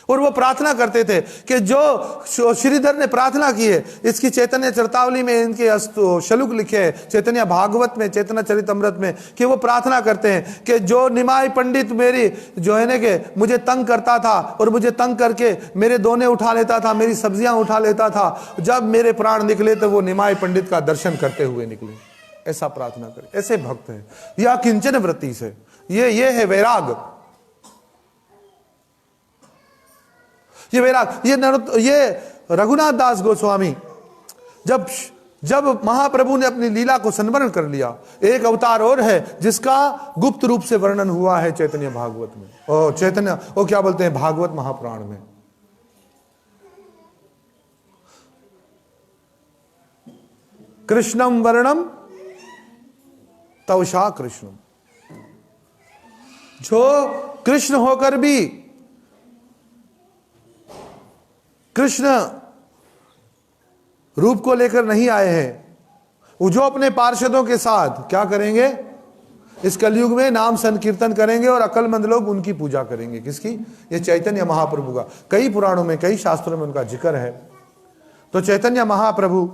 और वो प्रार्थना करते थे कि जो श्रीधर ने प्रार्थना की है, इसकी चैतन्य चरितावली में इनके श्लोक लिखे हैं, चैतन्य भागवत में, चैतन्य चरितमृत में, कि वो प्रार्थना करते हैं कि जो निमाई पंडित मेरी जो है ना कि मुझे तंग करता था और मुझे तंग करके मेरे दोने उठा लेता था, मेरी सब्जियां उठा लेता था, जब मेरे प्राण निकले तो वो निमाई पंडित का दर्शन करते हुए निकले। ऐसा प्रार्थना करें। ऐसे भक्त हैं। या किंचन वृत्ति से, ये है वैराग। ये वैराग, ये रघुनाथ दास गोस्वामी जब महाप्रभु ने अपनी लीला को संवरण कर लिया, एक अवतार और है जिसका गुप्त रूप से वर्णन हुआ है चैतन्य भागवत में, और चैतन्य वो क्या बोलते हैं भागवत महापुराण में। कृष्णम वर्णम तवशा कृष्णम, जो कृष्ण होकर भी कृष्ण रूप को लेकर नहीं आए हैं, वो जो अपने पार्षदों के साथ क्या करेंगे, इस कलयुग में नाम संकीर्तन करेंगे और अक्लमंद लोग उनकी पूजा करेंगे। किसकी? ये चैतन्य महाप्रभु का। कई पुराणों में, कई शास्त्रों में उनका जिक्र है। तो चैतन्य महाप्रभु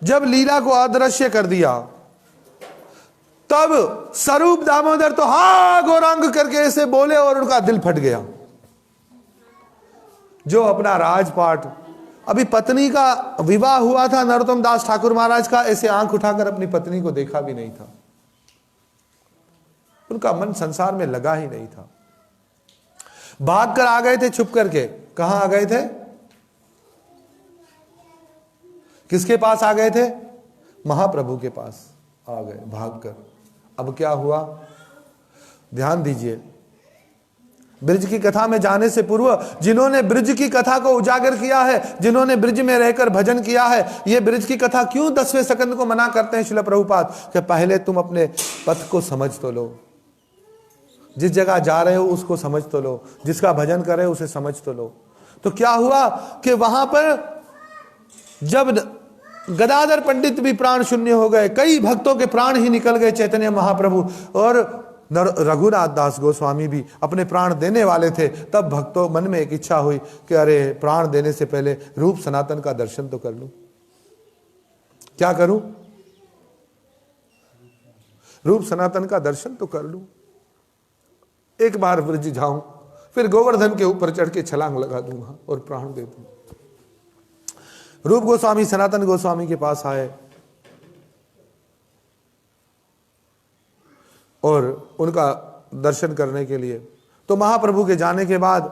जब लीला को अदृश्य कर दिया, तब स्वरूप दामोदर तो हा गौरांग करके ऐसे बोले और उनका दिल फट गया। जो अपना राजपाट, अभी पत्नी का विवाह हुआ था नरोत्तम दास ठाकुर महाराज का, ऐसे आंख उठाकर अपनी पत्नी को देखा भी नहीं था। उनका मन संसार में लगा ही नहीं था। भाग कर आ गए थे छुप करके। कहां आ गए थे? किसके पास आ गए थे? महाप्रभु के पास आ गए भागकर। अब क्या हुआ, ध्यान दीजिए। ब्रिज की कथा में जाने से पूर्व जिन्होंने ब्रिज की कथा को उजागर किया है, जिन्होंने ब्रिज में रहकर भजन किया है, ये ब्रिज की कथा क्यों 10वें सेकंड को मना करते हैं श्रील प्रभुपाद कि पहले तुम अपने पथ को समझ तो लो, जिस जगह जा रहे हो उसको समझ तो लो, जिसका भजन कर रहे हो उसे समझ तो लो। तो क्या हुआ कि वहां पर जब गदाधर पंडित भी प्राण शून्य हो गए, कई भक्तों के प्राण ही निकल गए चैतन्य महाप्रभु, और रघुनाथ दास गोस्वामी भी अपने प्राण देने वाले थे, तब भक्तों मन में एक इच्छा हुई कि अरे प्राण देने से पहले रूप सनातन का दर्शन तो कर लूं। क्या करूं? रूप सनातन का दर्शन तो कर लूं, एक बार ब्रज जाऊं, फिर गोवर्धन के ऊपर चढ़ के छलांग लगा दूंगा और प्राण दे दूंगा। रूप गोस्वामी सनातन गोस्वामी के पास आए और उनका दर्शन करने के लिए। तो महाप्रभु के जाने के बाद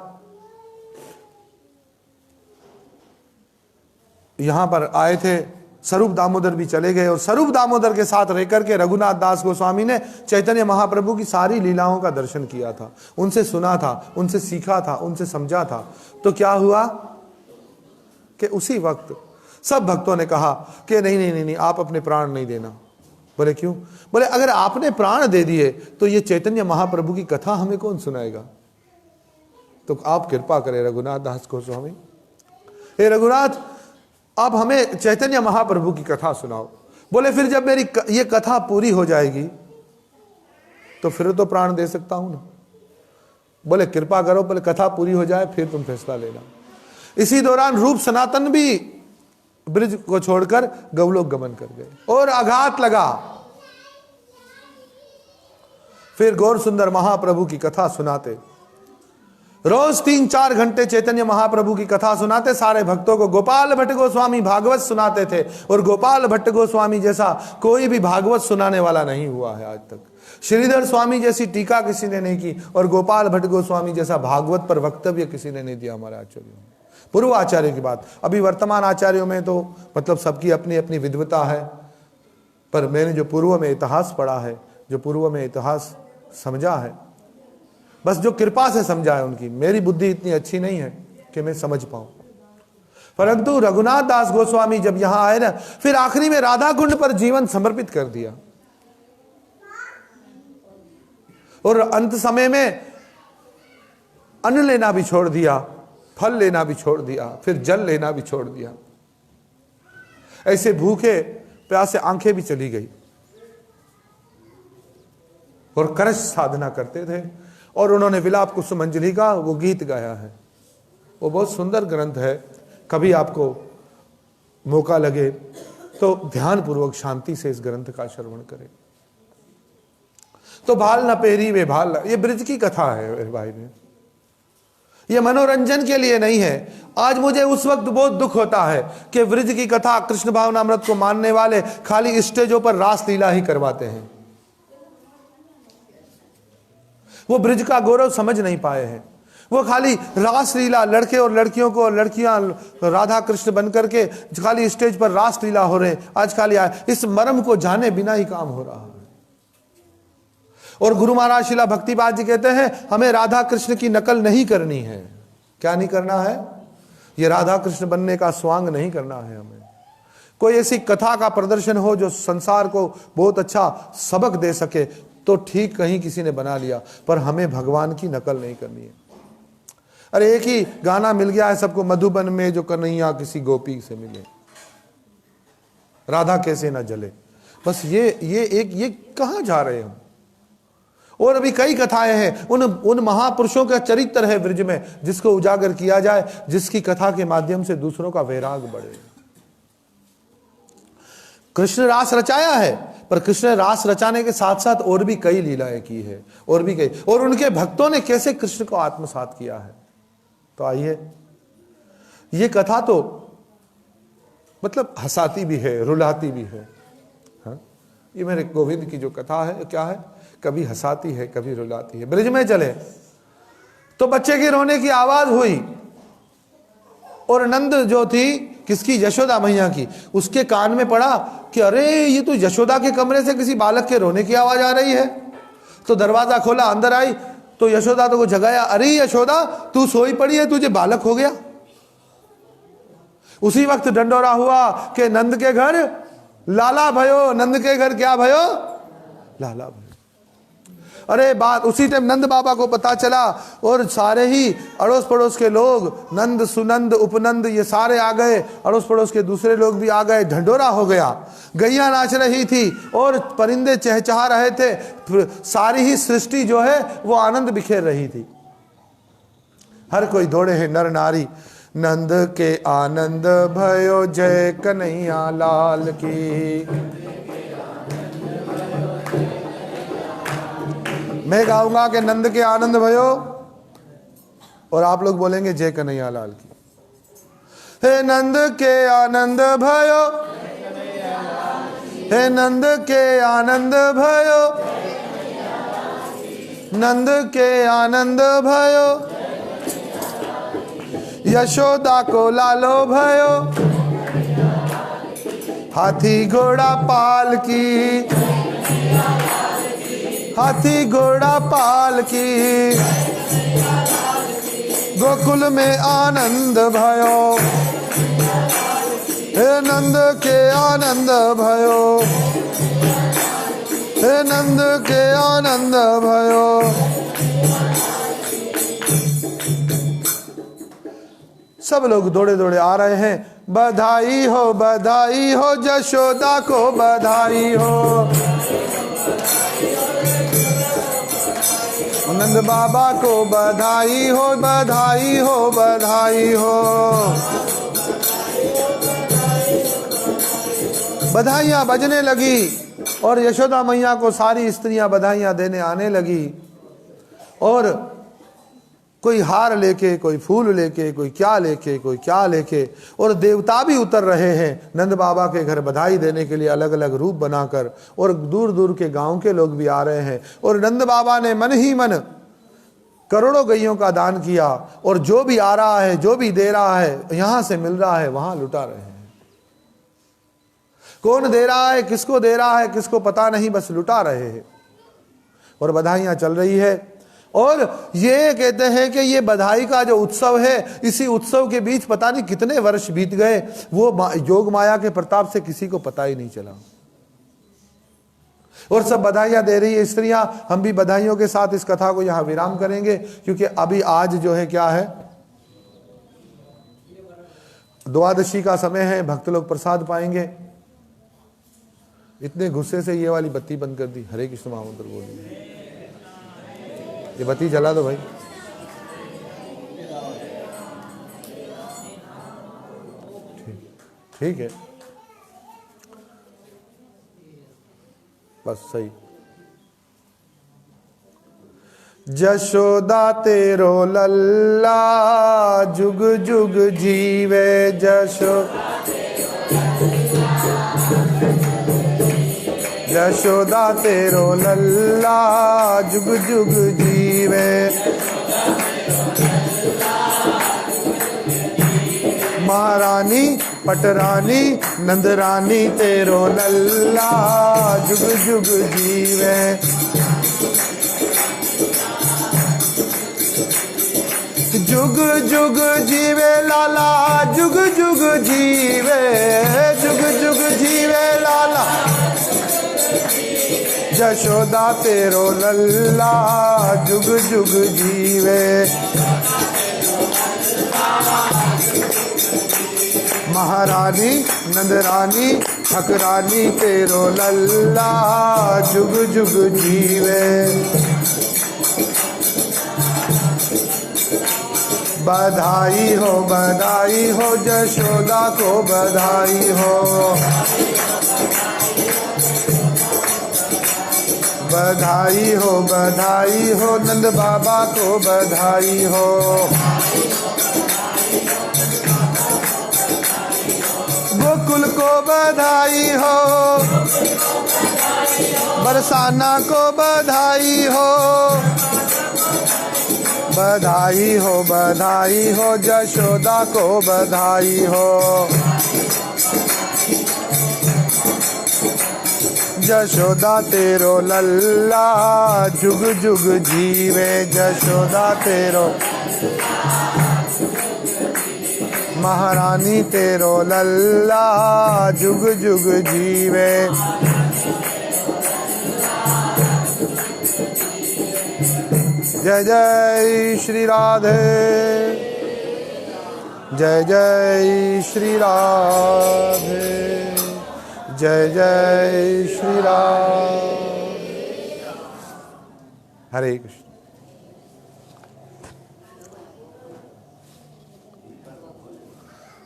यहां पर आए थे, स्वरूप दामोदर भी चले गए, और स्वरूप दामोदर के साथ रहकर के रघुनाथ दास गोस्वामी ने चैतन्य महाप्रभु की सारी लीलाओं का दर्शन किया था, उनसे सुना था, उनसे सीखा था, उनसे समझा था। तो क्या हुआ कि उसी वक्त सब भक्तों ने कहा कि नहीं नहीं नहीं, नहीं आप अपने प्राण नहीं देना। बोले क्यों? बोले अगर आपने प्राण दे दिए तो ये चैतन्य महाप्रभु की कथा हमें कौन सुनाएगा? तो आप कृपा करें रघुनाथ दास गोस्वामी, हे रघुनाथ आप हमें चैतन्य महाप्रभु की कथा सुनाओ। बोले फिर जब मेरी ये कथा पूरी हो जाएगी तो फिर तो प्राण दे सकता हूं ना। बोले कृपा करो, बोले कथा पूरी हो जाए फिर तुम फैसला लेना। इसी दौरान रूप सनातन भी ब्रिज को छोड़कर गौलोक गमन कर गए और आघात लगा। फिर गौर सुंदर महाप्रभु की कथा सुनाते, रोज 3-4 घंटे चैतन्य महाप्रभु की कथा सुनाते सारे भक्तों को। गोपाल भट्ट गोस्वामी भागवत सुनाते थे, और गोपाल भट्ट गोस्वामी जैसा कोई भी भागवत सुनाने वाला नहीं हुआ है आज तक। श्रीधर स्वामी जैसी टीका किसी ने नहीं की, और गोपाल भट्ट गोस्वामी जैसा भागवत पर वक्तव्य किसी ने नहीं दिया हमारे आचार्यों में। पूर्व आचार्य की बात, अभी वर्तमान आचार्यों में तो मतलब सबकी अपनी अपनी विद्वता है, पर मैंने जो पूर्व में इतिहास पढ़ा है, जो पूर्व में इतिहास समझा है, बस जो कृपा से समझा है उनकी, मेरी बुद्धि इतनी अच्छी नहीं है कि मैं समझ पाऊं। परंतु रघुनाथ दास गोस्वामी जब यहां आए ना, फिर आखिरी में राधा कुंड पर जीवन समर्पित कर दिया और अंत समय में अन्न लेना भी छोड़ दिया, फल लेना भी छोड़ दिया, फिर जल लेना भी छोड़ दिया। ऐसे भूखे प्यासे आंखें भी चली गई और करश साधना करते थे। और उन्होंने विलाप कुसुमांजलि का वो गीत गाया है, वो बहुत सुंदर ग्रंथ है। कभी आपको मौका लगे तो ध्यान पूर्वक शांति से इस ग्रंथ का श्रवण करें। तो भाल न पेरी वे भाल, ये ब्रज की कथा है मेरे भाई ने, ये मनोरंजन के लिए नहीं है। आज मुझे उस वक्त बहुत दुख होता है कि ब्रज की कथा, कृष्ण भावनामृत को मानने वाले खाली स्टेजों पर रास लीला ही करवाते हैं, वो ब्रज का गौरव समझ नहीं पाए हैं। वो खाली रास लीला, लड़के और लड़कियों को, लड़कियां राधा कृष्ण बन करके खाली स्टेज पर रास लीला हो रहे हैं। आज खाली इस मर्म को जाने बिना ही काम हो रहा है। और गुरु महाराज शिला भक्तिपाद जी कहते हैं हमें राधा कृष्ण की नकल नहीं करनी है। क्या नहीं करना है? ये राधा कृष्ण बनने का स्वांग नहीं करना है हमें। कोई ऐसी कथा का प्रदर्शन हो जो संसार को बहुत अच्छा सबक दे सके तो ठीक, कहीं किसी ने बना लिया, पर हमें भगवान की नकल नहीं करनी है। अरे एक ही गाना मिल गया है सबको, मधुबन में जो कन्हैया किसी गोपी से मिले, राधा कैसे ना जले। बस ये कहां जा रहे हम? और अभी कई कथाएं हैं, उन महापुरुषों का चरित्र है ब्रज में जिसको उजागर किया जाए, जिसकी कथा के माध्यम से दूसरों का वैराग बढ़े। कृष्ण रास रचाया है, पर कृष्ण रास रचाने के साथ साथ और भी कई लीलाएं की है, और भी कई, और उनके भक्तों ने कैसे कृष्ण को आत्मसात किया है। तो आइए, ये कथा तो मतलब हंसाती भी है, रुलाती भी है। हाँ? ये मेरे गोविंद की जो कथा है क्या है, कभी हंसाती है, कभी रुलाती है। ब्रिज में चले तो बच्चे के रोने की आवाज हुई, और नंद जो थी, किसकी? यशोदा मैया की, उसके कान में पड़ा कि अरे ये तो यशोदा के कमरे से किसी बालक के रोने की आवाज आ रही है। तो दरवाजा खोला, अंदर आई तो यशोदा तो को जगाया, अरे यशोदा तू सोई पड़ी है, तुझे बालक हो गया। उसी वक्त डंडोरा हुआ कि नंद के घर लाला भयो, नंद के घर क्या भयो? लाला भयो। अरे बात उसी टाइम नंद बाबा को पता चला, और सारे ही अड़ोस पड़ोस के लोग, नंद सुनंद उपनंद ये सारे आ गए, अड़ोस पड़ोस के दूसरे लोग भी आ गए, ढंढोरा हो गया। गैया नाच रही थी और परिंदे चहचहा रहे थे, सारी ही सृष्टि जो है वो आनंद बिखेर रही थी। हर कोई दौड़े हैं नर नारी, नंद के आनंद भयो जय कन्हैया लाल की। मैं गाऊंगा कि नंद के आनंद भयो, और आप लोग बोलेंगे जय कन्हैया लाल की। हे नंद के आनंद भयो, हे नंद के आनंद भयो, नंद के आनंद भयो, यशोदा को लालो भयो, हाथी घोड़ा पाल की, हाथी घोड़ा पाल की, गोकुल में आनंद भयो, हे नंद के आनंद भयो, हे नंद के आनंद भयो। सब लोग दौड़े दौड़े आ रहे हैं, बधाई हो यशोदा को बधाई हो, नंद बाबा को बधाई हो, बधाई हो, बधाई हो। बधाइयां बजने लगी और यशोदा मैया को सारी स्त्रियां बधाइयां देने आने लगी, और कोई हार लेके, कोई फूल लेके, कोई क्या लेके, कोई क्या लेके, और देवता भी उतर रहे हैं नंद बाबा के घर बधाई देने के लिए अलग अलग रूप बनाकर, और दूर दूर के गांव के लोग भी आ रहे हैं। और नंद बाबा ने मन ही मन करोड़ों गैयों का दान किया, और जो भी आ रहा है, जो भी दे रहा है, यहां से मिल रहा है वहां लुटा रहे हैं। कौन दे रहा है, किसको दे रहा है, किसको पता नहीं, बस लुटा रहे हैं। और बधाइयां चल रही है, और ये कहते हैं कि ये बधाई का जो उत्सव है, इसी उत्सव के बीच पता नहीं कितने वर्ष बीत गए, वो योग माया के प्रताप से किसी को पता ही नहीं चला। और सब बधाइयां दे रही है स्त्रियां। हम भी बधाइयों के साथ इस कथा को यहां विराम करेंगे, क्योंकि अभी आज जो है क्या है, द्वादशी का समय है, भक्त लोग प्रसाद पाएंगे। इतने गुस्से से ये वाली बत्ती बंद कर दी। हरे कृष्ण महामंत्र बोलिए। ये बत्ती जला दो भाई। ठीक है, बस सही। जशोदा तेरो लल्ला जुग जुग जीवे, जशोदा तेरो लल्ला जुग जुग जीवे। महारानी पटरानी नंदरानी तेरो लल्ला जुग जुग जीवे। जुग जुग जीवे लाला जुग जुग जीवे, जुग जुग जीवे लाला। जशोदा तेरो लल्ला जुग जुग जीवे। महारानी नंदरानी ठकरानी तेरो लल्ला जुग जुग जीवे। बधाई हो जशोदा को बधाई हो। बधाई हो नंद बाबा को बधाई हो। गोकुल को बधाई हो, बरसाना को बधाई हो। बधाई हो जशोदा को बधाई हो। जशोदा तेरो लल्ला जुग जुग जीवे, जशोदा तेरो। महारानी तेरो लल्ला जुग जुग जीवे। जय जय श्री राधे, जय जय श्री राधे, जय जय श्री राम। हरे कृष्ण।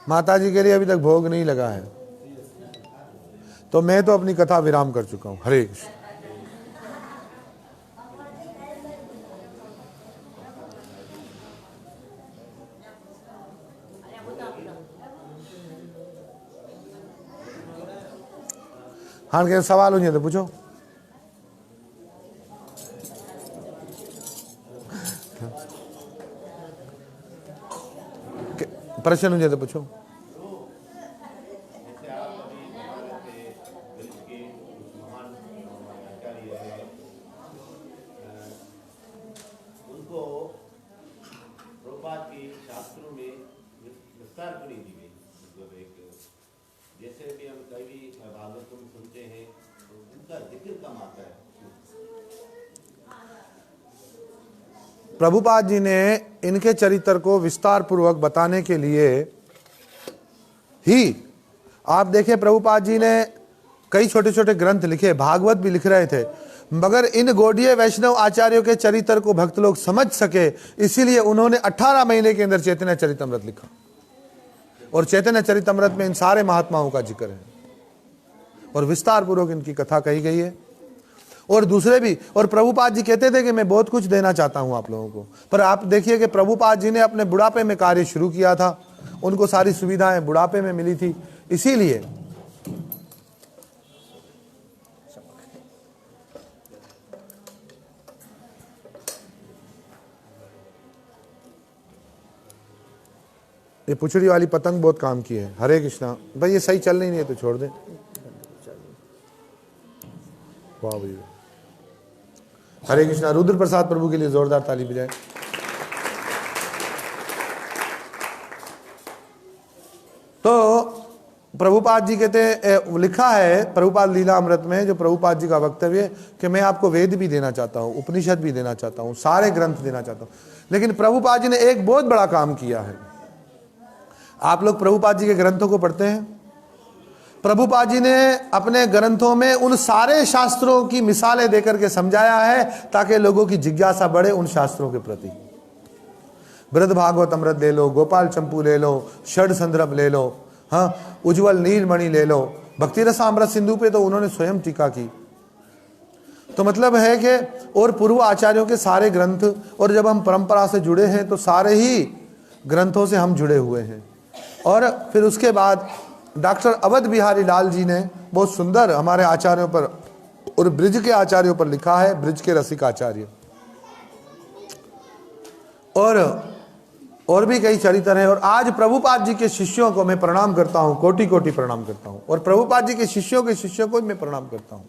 माता जी के लिए अभी तक भोग नहीं लगा है, तो मैं तो अपनी कथा विराम कर चुका हूं। हरे कृष्ण। हाँ, के सवाल हो तो पूछो। प्रश्न हो तो पूछो। उनको प्रभुपाद के शास्त्रों में विस्तार क्यों नहीं दी गई? मतलब एक जैसे कि हम कभी भागवत में सुनते हैं तो उनका जिक्र कम आता है। प्रभुपाद जी ने इनके चरित्र को विस्तार पूर्वक बताने के लिए ही, आप देखें प्रभुपाद जी ने कई छोटे छोटे ग्रंथ लिखे, भागवत भी लिख रहे थे, मगर इन गौड़ीय वैष्णव आचार्यों के चरित्र को भक्त लोग समझ सके, इसीलिए उन्होंने 18 महीने के अंदर चैतन्य चरितमृत लिखा। और चैतन्य चरितमृत में इन सारे महात्माओं का जिक्र है और विस्तार पूर्वक इनकी कथा कही गई है। और दूसरे भी, और प्रभुपाद जी कहते थे कि मैं बहुत कुछ देना चाहता हूं आप लोगों को, पर आप देखिए कि प्रभुपाद जी ने अपने बुढ़ापे में कार्य शुरू किया था, उनको सारी सुविधाएं बुढ़ापे में मिली थी, इसीलिए ये पुछड़ी वाली पतंग बहुत काम की है। हरे कृष्णा। भाई ये सही चल नहीं है तो छोड़ दें। वाह भैया, हरे कृष्णा। रुद्र प्रसाद प्रभु के लिए जोरदार ताली बजाएं। तो प्रभुपाद जी कहते, लिखा है प्रभुपाद लीला अमृत में, जो प्रभुपाद जी का वक्तव्य कि मैं आपको वेद भी देना चाहता हूँ, उपनिषद भी देना चाहता हूँ, सारे ग्रंथ देना चाहता हूँ, लेकिन प्रभुपाद जी ने एक बहुत बड़ा काम किया है। आप लोग प्रभुपाद जी के ग्रंथों को पढ़ते हैं। प्रभुपाद जी ने अपने ग्रंथों में उन सारे शास्त्रों की मिसालें देकर के समझाया है ताकि लोगों की जिज्ञासा बढ़े उन शास्त्रों के प्रति। बृहद भागवत अमृत ले लो, गोपाल चंपू ले लो, षड संदर्भ ले लो, हाँ, उज्जवल नीलमणि ले लो, भक्ति रसामृत सिंधु पे तो उन्होंने स्वयं टीका की। तो मतलब है कि और पूर्व आचार्यों के सारे ग्रंथ, और जब हम परंपरा से जुड़े हैं तो सारे ही ग्रंथों से हम जुड़े हुए हैं। और फिर उसके बाद डॉक्टर अवध बिहारी लाल जी ने बहुत सुंदर हमारे आचार्यों पर और ब्रिज के आचार्यों पर लिखा है, ब्रिज के रसिक आचार्य, और भी कई चरित्र हैं। और आज प्रभुपाद जी के शिष्यों को मैं प्रणाम करता हूं, कोटि कोटि प्रणाम करता हूं, और प्रभुपाद जी के शिष्यों को मैं प्रणाम करता हूं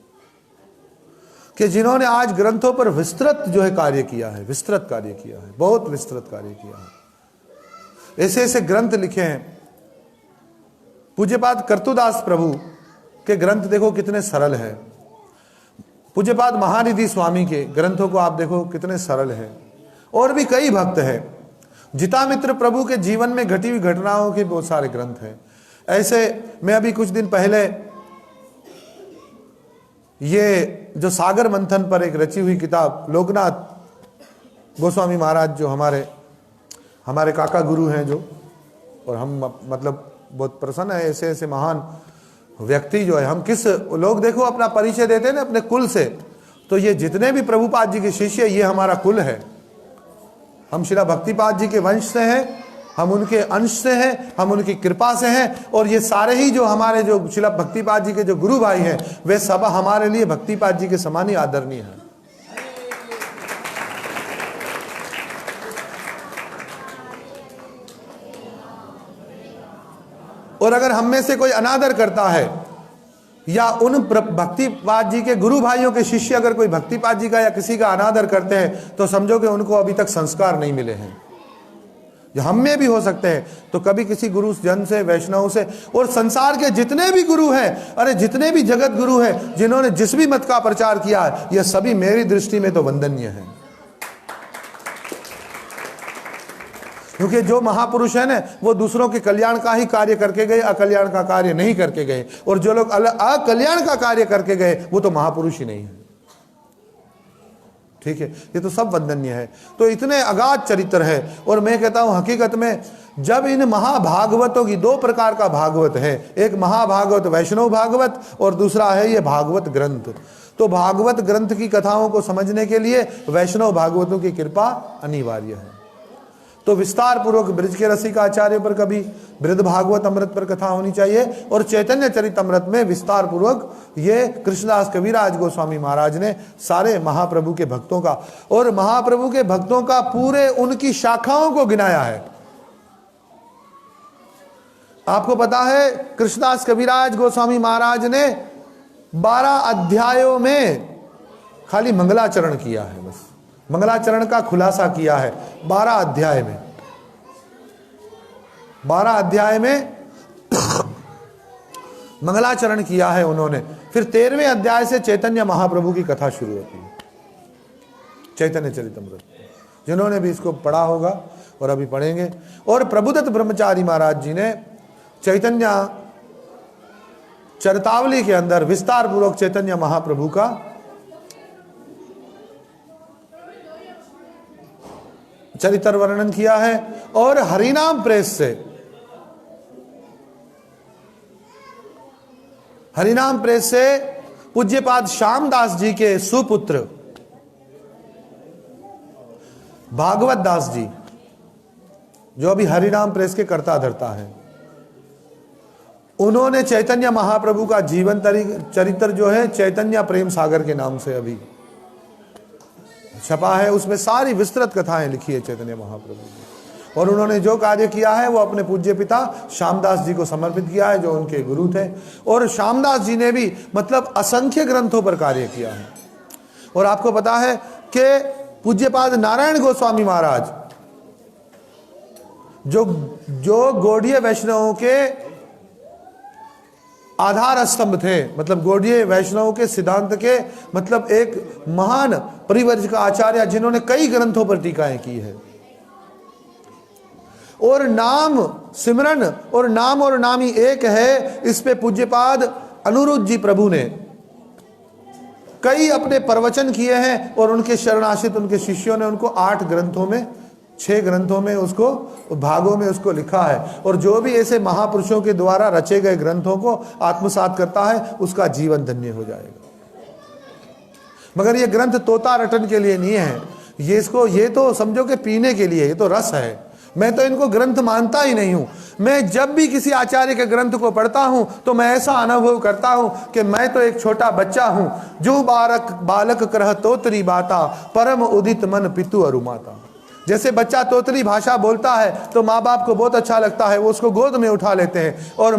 कि जिन्होंने आज ग्रंथों पर विस्तृत जो है कार्य किया है, विस्तृत कार्य किया है, बहुत विस्तृत कार्य किया है। ऐसे ऐसे ग्रंथ लिखे हैं। पूज्यपाद कर्तुदास प्रभु के ग्रंथ देखो कितने सरल है। पूज्यपाद महानिधि स्वामी के ग्रंथों को आप देखो कितने सरल है। और भी कई भक्त हैं। जितामित्र प्रभु के जीवन में घटी हुई घटनाओं के बहुत सारे ग्रंथ हैं। ऐसे मैं अभी कुछ दिन पहले ये जो सागर मंथन पर एक रची हुई किताब, लोकनाथ गोस्वामी महाराज जो हमारे काका गुरु हैं जो, और हम मतलब बहुत प्रसन्न है ऐसे ऐसे महान व्यक्ति जो है। हम किस लोग देखो अपना परिचय देते हैं ना अपने कुल से, तो ये जितने भी प्रभुपाद जी के शिष्य, ये हमारा कुल है। हम शिला भक्तिपाद जी के वंश से हैं, हम उनके अंश से हैं, हम उनकी कृपा से हैं। और ये सारे ही जो हमारे जो शिला भक्तिपाद जी के जो गुरु भाई हैं, वे सब हमारे लिए भक्तिपाद जी के समान ही आदरणीय हैं। और अगर हम में से कोई अनादर करता है या उन भक्तिपाद जी के गुरु भाइयों के शिष्य अगर कोई भक्तिपाद जी का या किसी का अनादर करते हैं, तो समझो कि उनको अभी तक संस्कार नहीं मिले हैं। जो हम में भी हो सकते हैं, तो कभी किसी गुरु जन से, वैष्णव से, और संसार के जितने भी गुरु हैं, अरे जितने भी जगत गुरु हैं, जिन्होंने जिस भी मत का प्रचार किया है, ये सभी मेरी दृष्टि में तो वंदनीय हैं। क्योंकि जो महापुरुष है ना, वो दूसरों के कल्याण का ही कार्य करके गए, अकल्याण का कार्य नहीं करके गए। और जो लोग अकल्याण का कार्य करके गए, वो तो महापुरुष ही नहीं है। ठीक है, ये तो सब वंदनीय है। तो इतने अगाध चरित्र है। और मैं कहता हूं हकीकत में जब इन महाभागवतों की, दो प्रकार का भागवत है, एक महाभागवत वैष्णव भागवत और दूसरा है ये भागवत ग्रंथ। तो भागवत ग्रंथ की कथाओं को समझने के लिए वैष्णव भागवतों की कृपा अनिवार्य है। तो विस्तार पूर्वक ब्रज के रसिक आचार्य पर कभी बृहद भागवत अमृत पर कथा होनी चाहिए, और चैतन्य चरितमृत में विस्तार पूर्वक ये कृष्णदास कविराज गोस्वामी महाराज ने सारे महाप्रभु के भक्तों का, और महाप्रभु के भक्तों का पूरे उनकी शाखाओं को गिनाया है। आपको पता है कृष्णदास कविराज गोस्वामी महाराज ने 12 अध्यायों में खाली मंगलाचरण किया है। बस मंगलाचरण का खुलासा किया है 12 अध्याय में। 12 अध्याय में मंगलाचरण किया है उन्होंने। फिर 13वें अध्याय से चैतन्य महाप्रभु की कथा शुरू होती है, चैतन्य चरितमृत। जिन्होंने भी इसको पढ़ा होगा और अभी पढ़ेंगे। और प्रभुदत्त ब्रह्मचारी महाराज जी ने चैतन्य चरितावली के अंदर विस्तार पूर्वक चैतन्य महाप्रभु का चरित्र वर्णन किया है। और हरिनाम प्रेस से, हरिनाम प्रेस से पूज्यपाद श्यामदास जी के सुपुत्र भागवत दास जी, जो अभी हरिनाम प्रेस के कर्ता धर्ता है, उन्होंने चैतन्य महाप्रभु का जीवन चरित्र जो है चैतन्य प्रेम सागर के नाम से अभी छपा है। उसमें सारी विस्तृत कथाएं लिखी है चैतन्य महाप्रभु ने। और उन्होंने जो कार्य किया है वो अपने पूज्य पिता श्यामदास जी को समर्पित किया है, जो उनके गुरु थे। और श्यामदास जी ने भी मतलब असंख्य ग्रंथों पर कार्य किया है। और आपको पता है के पूज्यपाद नारायण गोस्वामी महाराज जो गौड़ीय वैष्णवों के आधार स्तंभ थे, मतलब गौड़ीय वैष्णवों के सिद्धांत के मतलब एक महान परिवर्ज आचार्य जिन्होंने कई ग्रंथों पर टीकाएं की है, और नाम सिमरन और नाम और नामी एक है, इस पे पूज्यपाद अनुरुद्ध जी प्रभु ने कई अपने प्रवचन किए हैं और उनके शरणाश्रित उनके शिष्यों ने उनको 8 ग्रंथों में 6 ग्रंथों में उसको भागों में उसको लिखा है। और जो भी ऐसे महापुरुषों के द्वारा रचे गए ग्रंथों को आत्मसात करता है उसका जीवन धन्य हो जाएगा। मगर ये ग्रंथ तोता रटन के लिए नहीं है, ये तो समझो कि पीने के लिए, ये तो रस है। मैं तो इनको ग्रंथ मानता ही नहीं हूं। मैं जब भी किसी आचार्य के ग्रंथ को पढ़ता हूं तो मैं ऐसा अनुभव करता हूं कि मैं तो एक छोटा बच्चा हूं, जो बालक करह तोतरी बाता परम उदित मन पितु अरुमाता। जैसे बच्चा तोतरी भाषा बोलता है तो माँ बाप को बहुत अच्छा लगता है, वो उसको गोद में उठा लेते हैं। और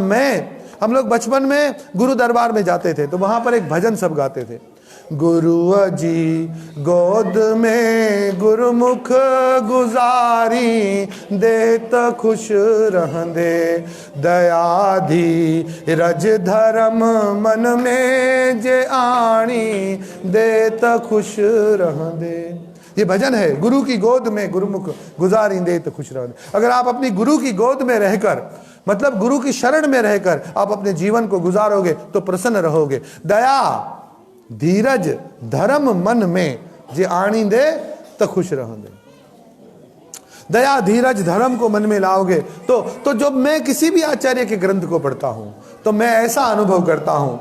हम लोग बचपन में गुरु दरबार में जाते थे तो वहां पर एक भजन सब गाते थे, गुरु जी गोद में गुरुमुख गुजारी देत खुश रहंदे दयाधी रज धर्म मन में जे आणी देत खुश रहंदे। ये भजन है, गुरु की गोद में गुरुमुख गुजारी देत खुश रहंदे। अगर आप अपनी गुरु की गोद में रहकर मतलब गुरु की शरण में रहकर आप अपने जीवन को गुजारोगे तो प्रसन्न रहोगे। दया धीरज धर्म मन में जे आनींदे तो खुश रहेंगे। दया धीरज धर्म को मन में लाओगे तो जब मैं किसी भी आचार्य के ग्रंथ को पढ़ता हूं तो मैं ऐसा अनुभव करता हूं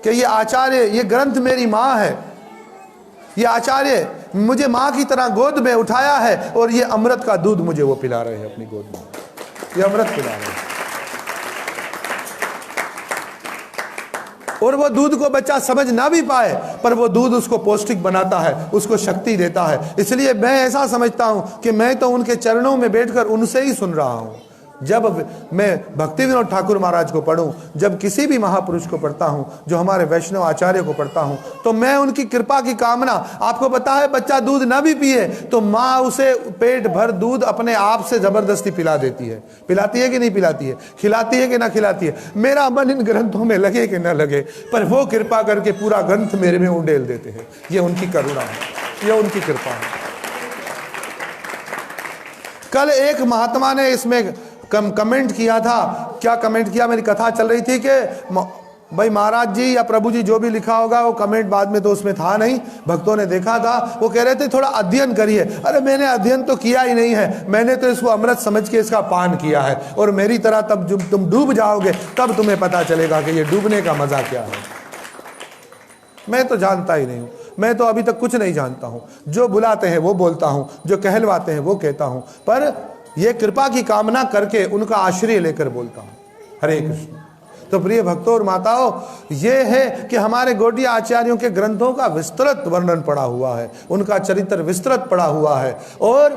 कि ये आचार्य, ये ग्रंथ मेरी माँ है, ये आचार्य मुझे माँ की तरह गोद में उठाया है और ये अमृत का दूध मुझे वो पिला रहे हैं अपनी गोद में, ये अमृत पिला रहे हैं। और वो दूध को बच्चा समझ ना भी पाए पर वो दूध उसको पौष्टिक बनाता है, उसको शक्ति देता है। इसलिए मैं ऐसा समझता हूं कि मैं तो उनके चरणों में बैठकर उनसे ही सुन रहा हूं। जब मैं भक्ति विनोद ठाकुर महाराज को पढ़ूं, जब किसी भी महापुरुष को पढ़ता हूं, जो हमारे वैष्णव आचार्य को पढ़ता हूं, तो मैं उनकी कृपा की कामना। आपको पता है बच्चा दूध ना भी पिए तो माँ उसे पेट भर दूध अपने आप से जबरदस्ती पिला देती है। पिलाती है कि नहीं पिलाती है, खिलाती है कि ना खिलाती है। मेरा मन इन ग्रंथों में लगे कि ना लगे, पर वो कृपा करके पूरा ग्रंथ मेरे में उंडेल देते हैं। ये उनकी करुणा है, ये उनकी कृपा है। कल एक महात्मा ने इसमें कमेंट किया था, क्या कमेंट किया, मेरी कथा चल रही थी कि भाई महाराज जी या प्रभु जी जो भी लिखा होगा वो कमेंट बाद में तो उसमें था नहीं, भक्तों ने देखा था, वो कह रहे थे थोड़ा अध्ययन करिए। अरे मैंने अध्ययन तो किया ही नहीं है, मैंने तो इसको अमृत समझ के इसका पान किया है। और मेरी तरह तब जब तुम डूब जाओगे तब तुम्हें पता चलेगा कि ये डूबने का मजा क्या है। मैं तो जानता ही नहीं हूं, मैं तो अभी तक कुछ नहीं जानता हूं। जो बुलाते हैं वो बोलता हूं, जो कहलवाते हैं वो कहता हूं, पर ये कृपा की कामना करके उनका आश्रय लेकर बोलता हूं। हरे कृष्ण। तो प्रिय भक्तों और माताओं, ये है कि हमारे गौड़ीय आचार्यों के ग्रंथों का विस्तृत वर्णन पड़ा हुआ है, उनका चरित्र विस्तृत पड़ा हुआ है। और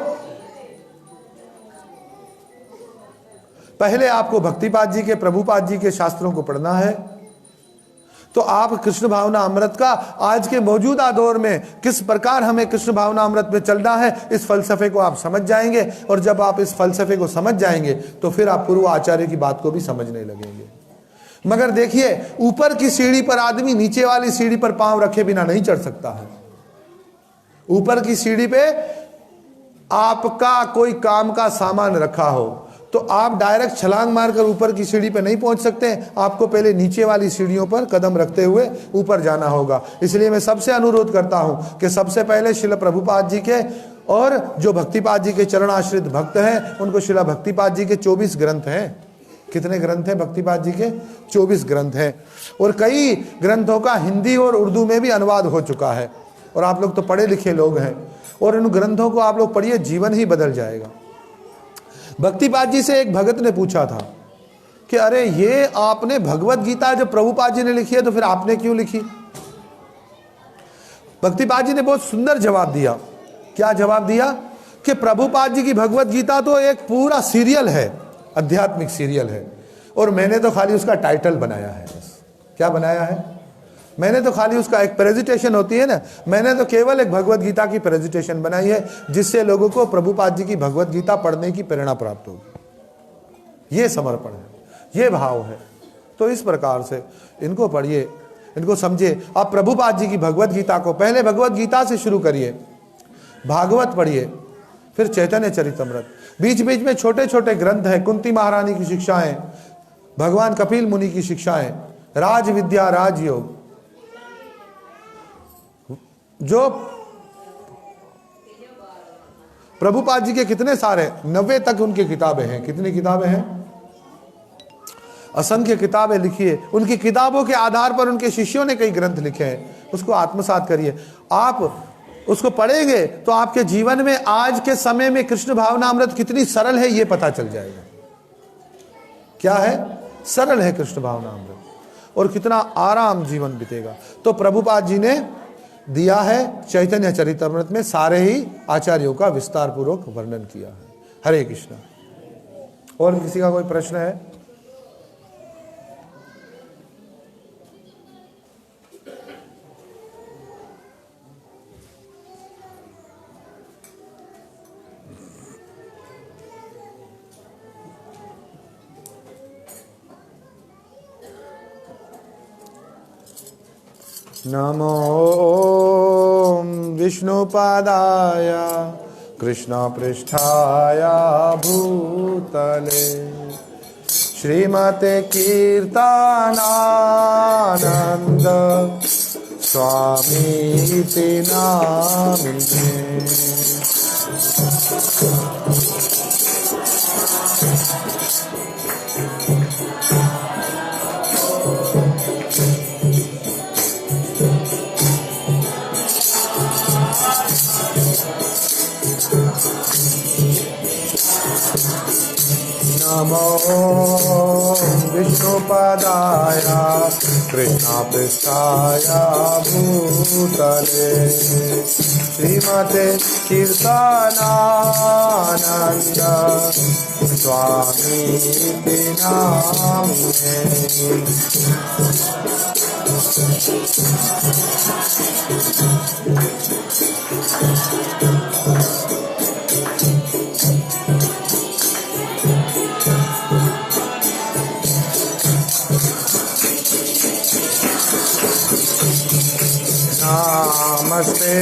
पहले आपको भक्तिपाद जी के, प्रभुपाद जी के शास्त्रों को पढ़ना है तो आप कृष्ण भावना अमृत का आज के मौजूदा दौर में किस प्रकार हमें कृष्ण भावना अमृत में चलना है, इस फलसफे को आप समझ जाएंगे। और जब आप इस फलसफे को समझ जाएंगे तो फिर आप पूर्व आचार्य की बात को भी समझने लगेंगे। मगर देखिए, ऊपर की सीढ़ी पर आदमी नीचे वाली सीढ़ी पर पांव रखे बिना नहीं चढ़ सकता है। ऊपर की सीढ़ी पे आपका कोई काम का सामान रखा हो तो आप डायरेक्ट छलांग मारकर ऊपर की सीढ़ी पर नहीं पहुंच सकते, आपको पहले नीचे वाली सीढ़ियों पर कदम रखते हुए ऊपर जाना होगा। इसलिए मैं सबसे अनुरोध करता हूं कि सबसे पहले श्रील प्रभुपाद जी के और जो भक्तिपाद जी के चरणाश्रित भक्त हैं उनको श्रील भक्तिपाद जी के 24 ग्रंथ हैं। कितने ग्रंथ हैं भक्तिपाद जी के? 24 ग्रंथ हैं। और कई ग्रंथों का हिंदी और उर्दू में भी अनुवाद हो चुका है। और आप लोग तो पढ़े लिखे लोग हैं और इन ग्रंथों को आप लोग पढ़िए, जीवन ही बदल जाएगा। भक्तिपाद जी से एक भगत ने पूछा था कि अरे ये आपने भगवत गीता जो प्रभुपाद जी ने लिखी है तो फिर आपने क्यों लिखी? भक्तिपाद जी ने बहुत सुंदर जवाब दिया। क्या जवाब दिया? कि प्रभुपाद जी की भगवत गीता तो एक पूरा सीरियल है, आध्यात्मिक सीरियल है, और मैंने तो खाली उसका टाइटल बनाया है। बस क्या बनाया है? मैंने तो खाली उसका एक प्रेजेंटेशन होती है ना, मैंने तो केवल एक भगवत गीता की प्रेजेंटेशन बनाई है जिससे लोगों को प्रभुपाद जी की भगवत गीता पढ़ने की प्रेरणा प्राप्त होगी। ये समर्पण है, ये भाव है। तो इस प्रकार से इनको पढ़िए, इनको समझिए। आप प्रभुपाद जी की भगवत गीता को पहले भगवत गीता से शुरू करिए, भागवत पढ़िए, फिर चैतन्य चरितमृत, बीच बीच में छोटे छोटे ग्रंथ हैं, कुंती महारानी की शिक्षाएं, भगवान कपिल मुनि की शिक्षाएं, राज विद्या, राजयोग, जो प्रभुपाद जी के कितने सारे 90 तक उनकी किताबें हैं। कितनी किताबें हैं? असंख्य किताबें लिखी है। उनकी किताबों के आधार पर उनके शिष्यों ने कई ग्रंथ लिखे हैं। उसको आत्मसात करिए। आप उसको पढ़ेंगे तो आपके जीवन में आज के समय में कृष्ण भावनामृत कितनी सरल है ये पता चल जाएगा। क्या है? सरल है कृष्ण भावनामृत, और कितना आराम जीवन बीतेगा। तो प्रभुपाद जी ने दिया है चैतन्य चरितमृत में, सारे ही आचार्यों का विस्तार पूर्वक वर्णन किया है। हरे कृष्णा। और किसी का कोई प्रश्न है? नमो विष्णुपादाय कृष्णपृष्ठाय भूतले श्रीमते कीर्तनानंद स्वामीति नामिने। नमो विष्णुपदाय कृष्णपृष्ठाय भूतले श्रीमते कीर्तनानंद स्वामीति नामिने। नमस्ते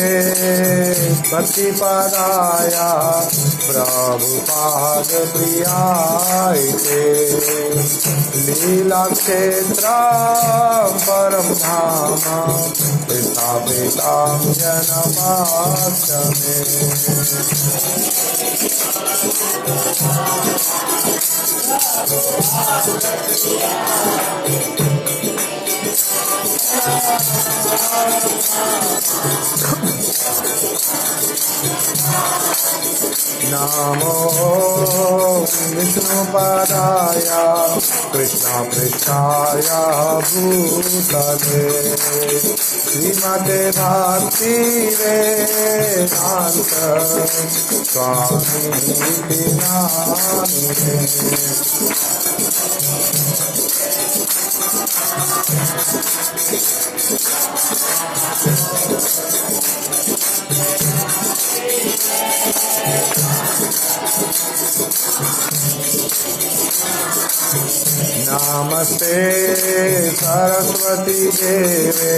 भक्तिपदाय प्रभुपाद प्रियाय ते लीलाक्षेत्रं परं धाम स्थापितं जनमाष्टमे। नमो विष्णुपदाय कृष्णपृष्ठाय भूतले श्रीमते भक्तिवेदांत स्वामीति नामिने। नमस्ते सरस्वती देवे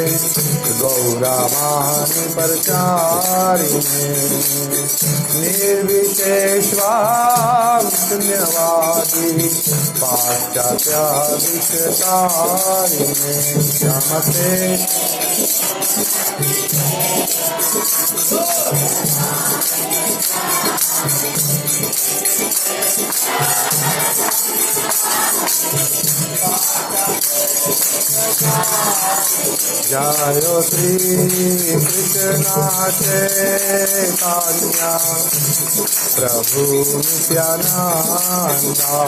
गौरवाणी प्रचारिणे निर्विशेषवां शून्यवादी पाश्चात्यादिशतारिणे। नमस्ते जय श्री कृष्ण चैतन्य प्रभु नित्यानंदा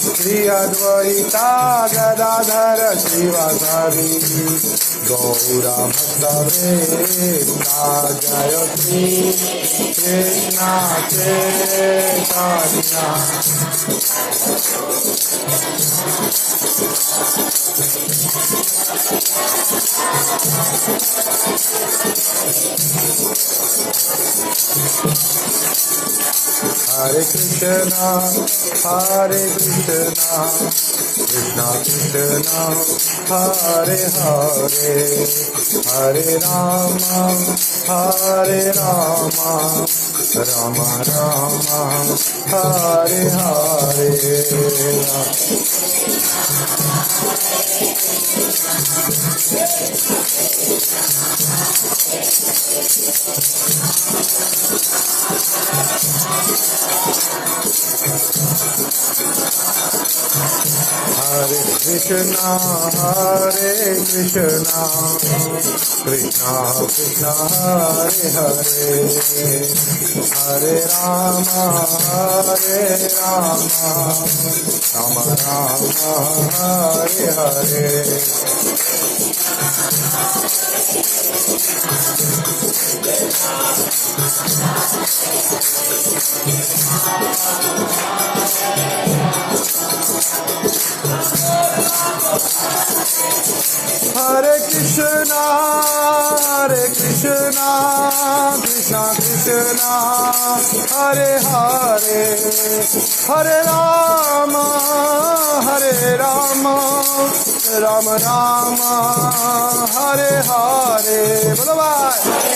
श्री अद्वैता गदाधर श्रीवासादि गौरा भक्तवृंदा। जय Shri Krishna Chaitanya Hare Krishna, Hare Krishna, Krishna Krishna, Hare Hare, Hare Rama, Hare Rama, Rama Rama, Hare Hare. Hare Krishna, Hare Krishna, Krishna Krishna, Hare Hare, Hare Rama, Hare Rama, Rama Rama, Hare Hare. Hare Krishna, Hare Krishna, Krishna Krishna, Hare Hare, Hare Rama, Hare Rama, Rama Rama, Hare Hare. बोलो भाई.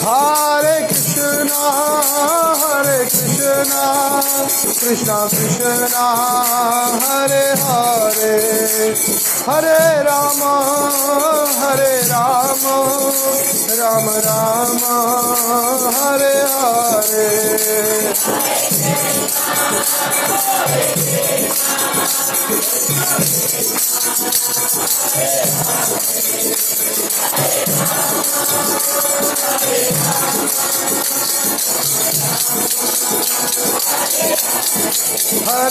Hare Krishna, Hare Krishna, Krishna Krishna, Hare Hare, Hare Rama, Hare Rama, Rama Rama, Hare Hare.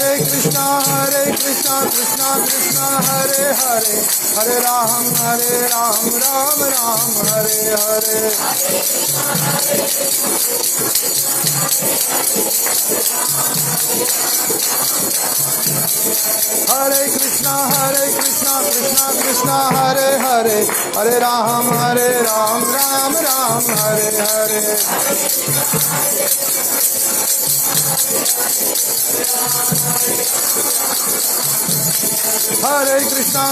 Hare Krishna, Krishna Krishna, Hare Hare, Hare Ram, Ram Ram, Hare Hare. Hare Krishna, Krishna Krishna, Hare Hare, Hare Ram, Ram Ram, Hare Hare. Hare Krishna,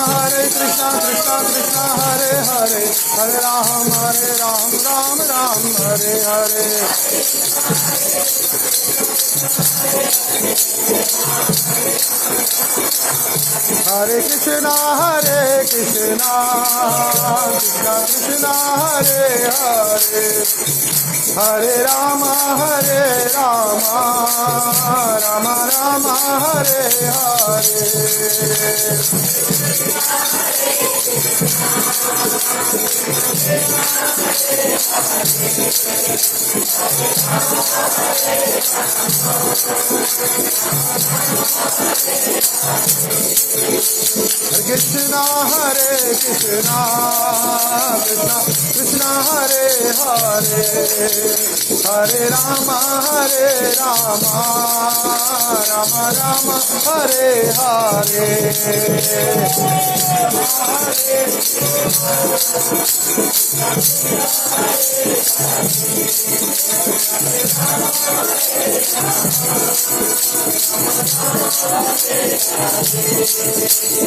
Krishna Krishna, Hare Hare, Hare Ram, Ram Ram, Hare Hare. Hare Krishna, Krishna Krishna, Hare Hare, Hare Rama, Rama Rama, Hare Hare. Krishna, Krishna Krishna, Hare Hare, Hare Rama, Rama Rama, Hare Hare.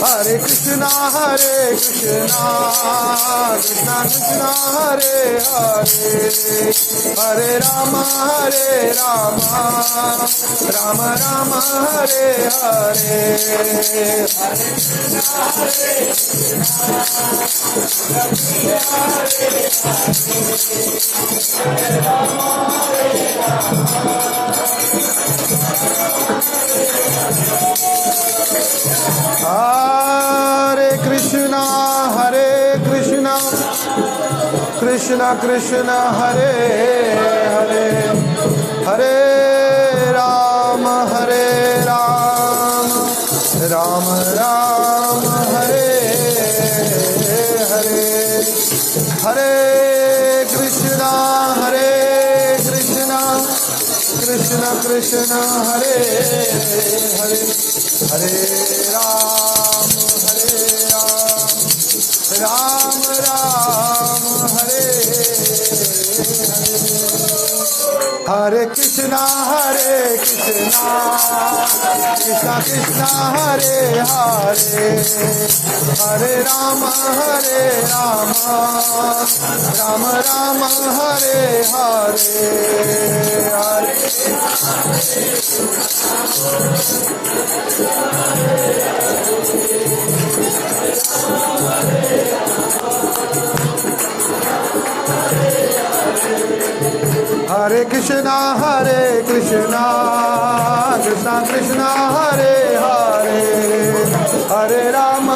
Hare Krishna, Krishna Krishna, Hare Hare, Hare Rama, Rama Rama, Hare Hare. Hare Krishna, Krishna Krishna, Hare Hare, Hare Rama, Ram Ram Hare Hare, हरे कृष्णा कृष्ण कृष्ण हरे हरे, हरे राम राम राम हरे हरे, हरे कृष्णा कृष्णा कृष्णा हरे हरे, हरे राम राम राम हरे हरे, हरे हरे कृष्णा कृष्णा कृष्णा हरे हरे, हरे राम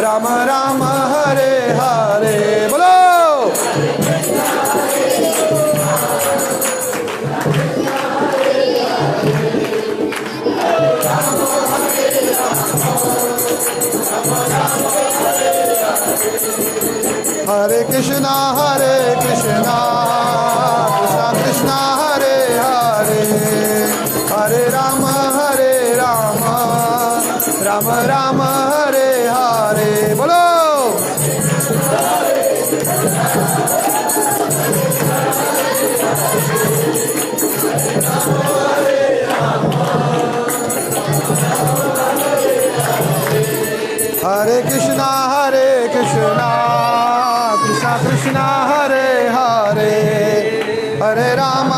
राम राम हरे हरे, बोलो हरे कृष्णा कृष्णा कृष्णा हरे हरे, हरे राम राम राम हरे हरे, बोलो हरे कृष्णा कृष्णा कृष्णा हरे हरे, हरे राम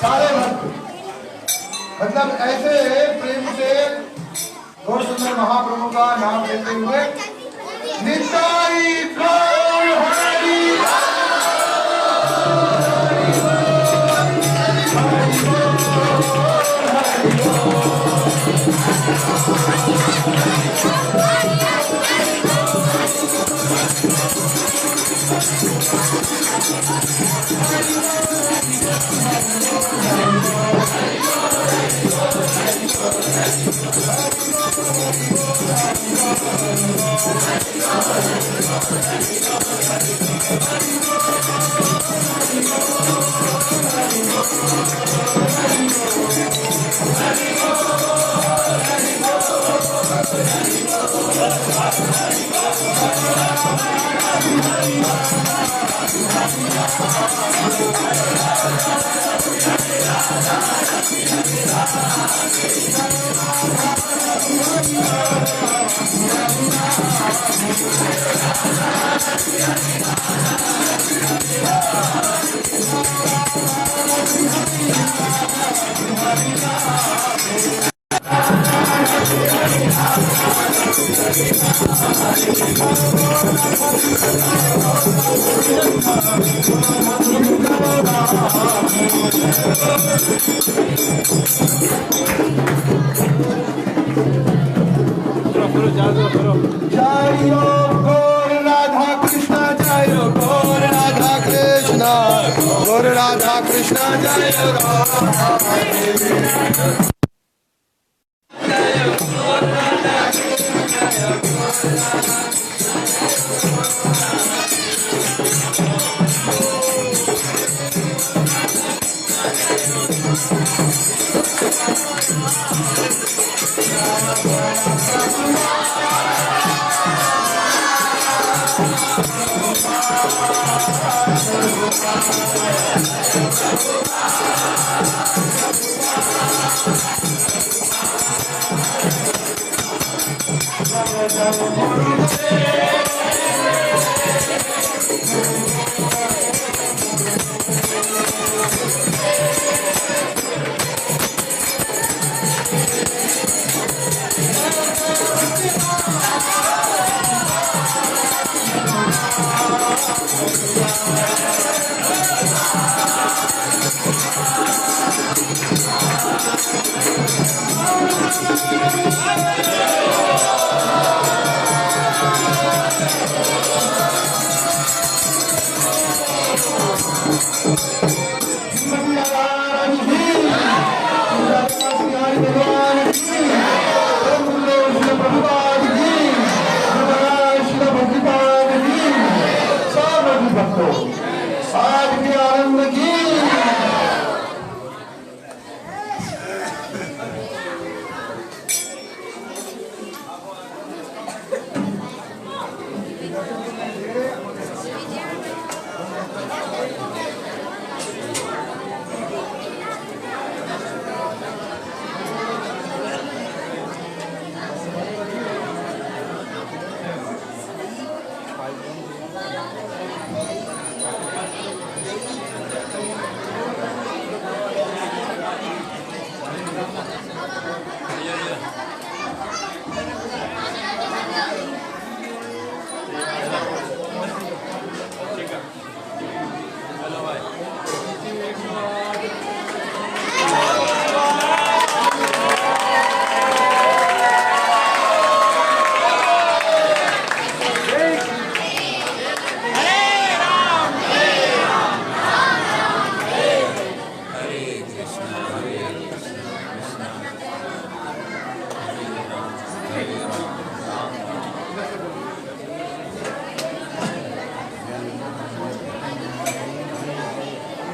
सारे मतलब ऐसे प्रेम से गौर सुंदर महाप्रभु का नाम लेते हुए निताई गौर हरि जय गौर राधा कृष्ण जय गौर राधा कृष्ण गौर राधा कृष्ण जय गौर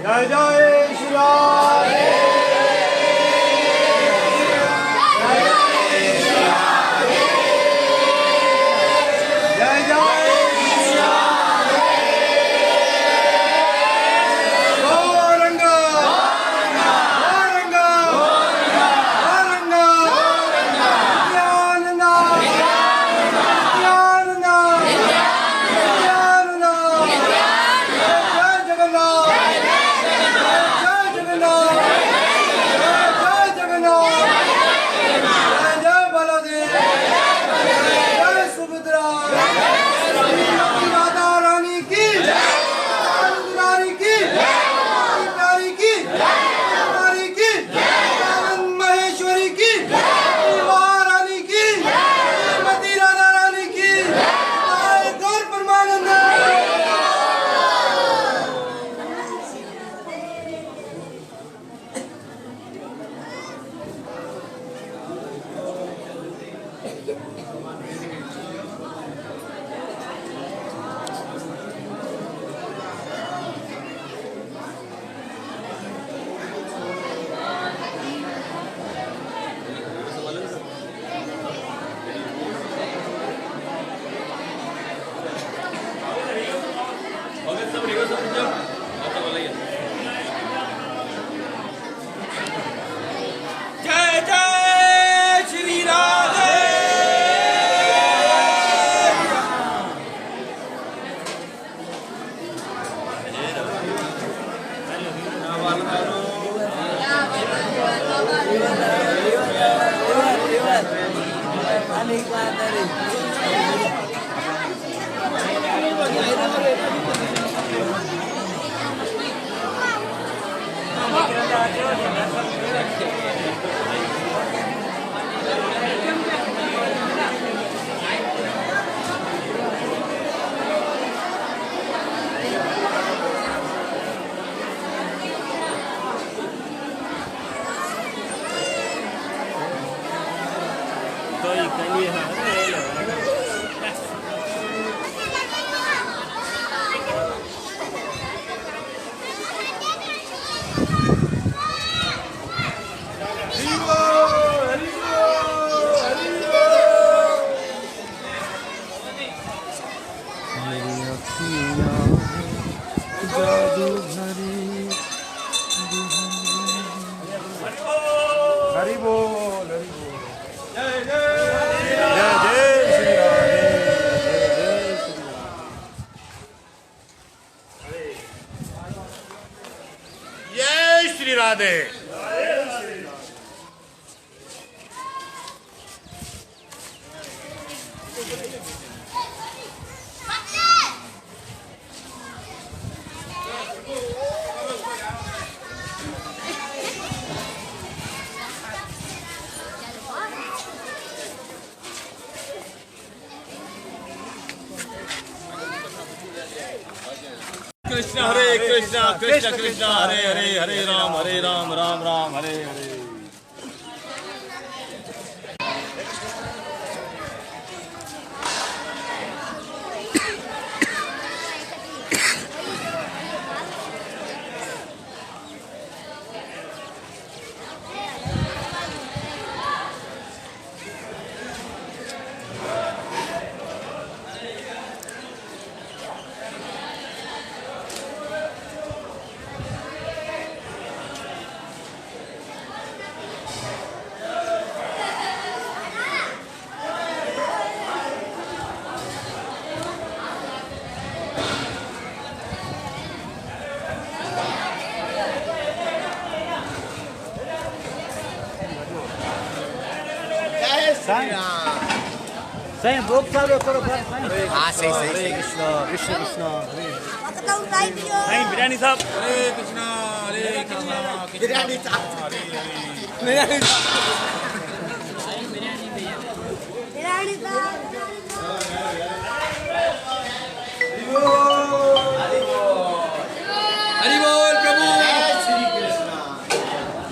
जय जय Shri Ram. Tôi cái gì hả? साधु हरि हरि बोल हरि बोल। जय जय जय जय श्री राधे जय जय श्री राधे। जय श्री राधे। कृष्ण हरे Krishna Krishna Krishna Hare Hare Hare Ram Ram Ram Hare Hare. Saya book sabe karo bhai. हाँ सही सही Hare Krishna, Krishna Krishna. नहीं बिरयानी साहब। हरे कृष्णा बिरयानी हरि बोल प्रभु।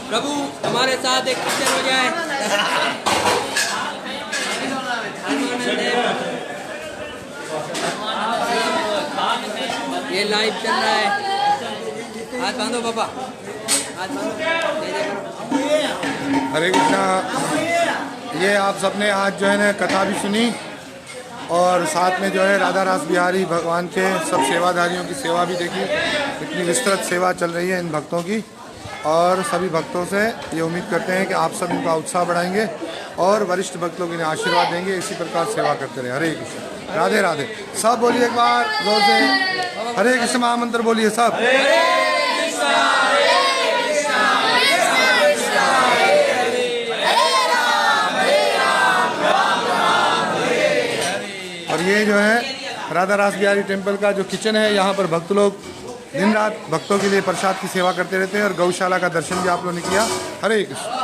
प्रभु हमारे साथ एक कीर्तन हो जाए। ये लाइव चल रहा है। हाथ बांधो पापा, हाथ बांधो। जय जय करो। हरे कृष्णा। ये आप सबने आज जो है ना कथा भी सुनी और साथ में जो है राधा रास बिहारी भगवान के सब सेवाधारियों की सेवा भी देखी। इतनी विस्तृत सेवा चल रही है इन भक्तों की और सभी भक्तों से ये उम्मीद करते हैं कि आप सब इनका उत्साह बढ़ाएंगे और वरिष्ठ भक्त लोग इन्हें आशीर्वाद देंगे। इसी प्रकार सेवा करते रहे। हरे कृष्ण। राधे राधे। सब बोलिए एक बार जोर से हरे कृष्ण महामंत्र बोलिए सब। और ये जो है राधा रास बिहारी टेम्पल का जो किचन है, यहाँ पर भक्त लोग दिन रात भक्तों के लिए प्रसाद की सेवा करते रहते हैं और गौशाला का दर्शन भी आप लोगों ने किया। हरे कृष्ण।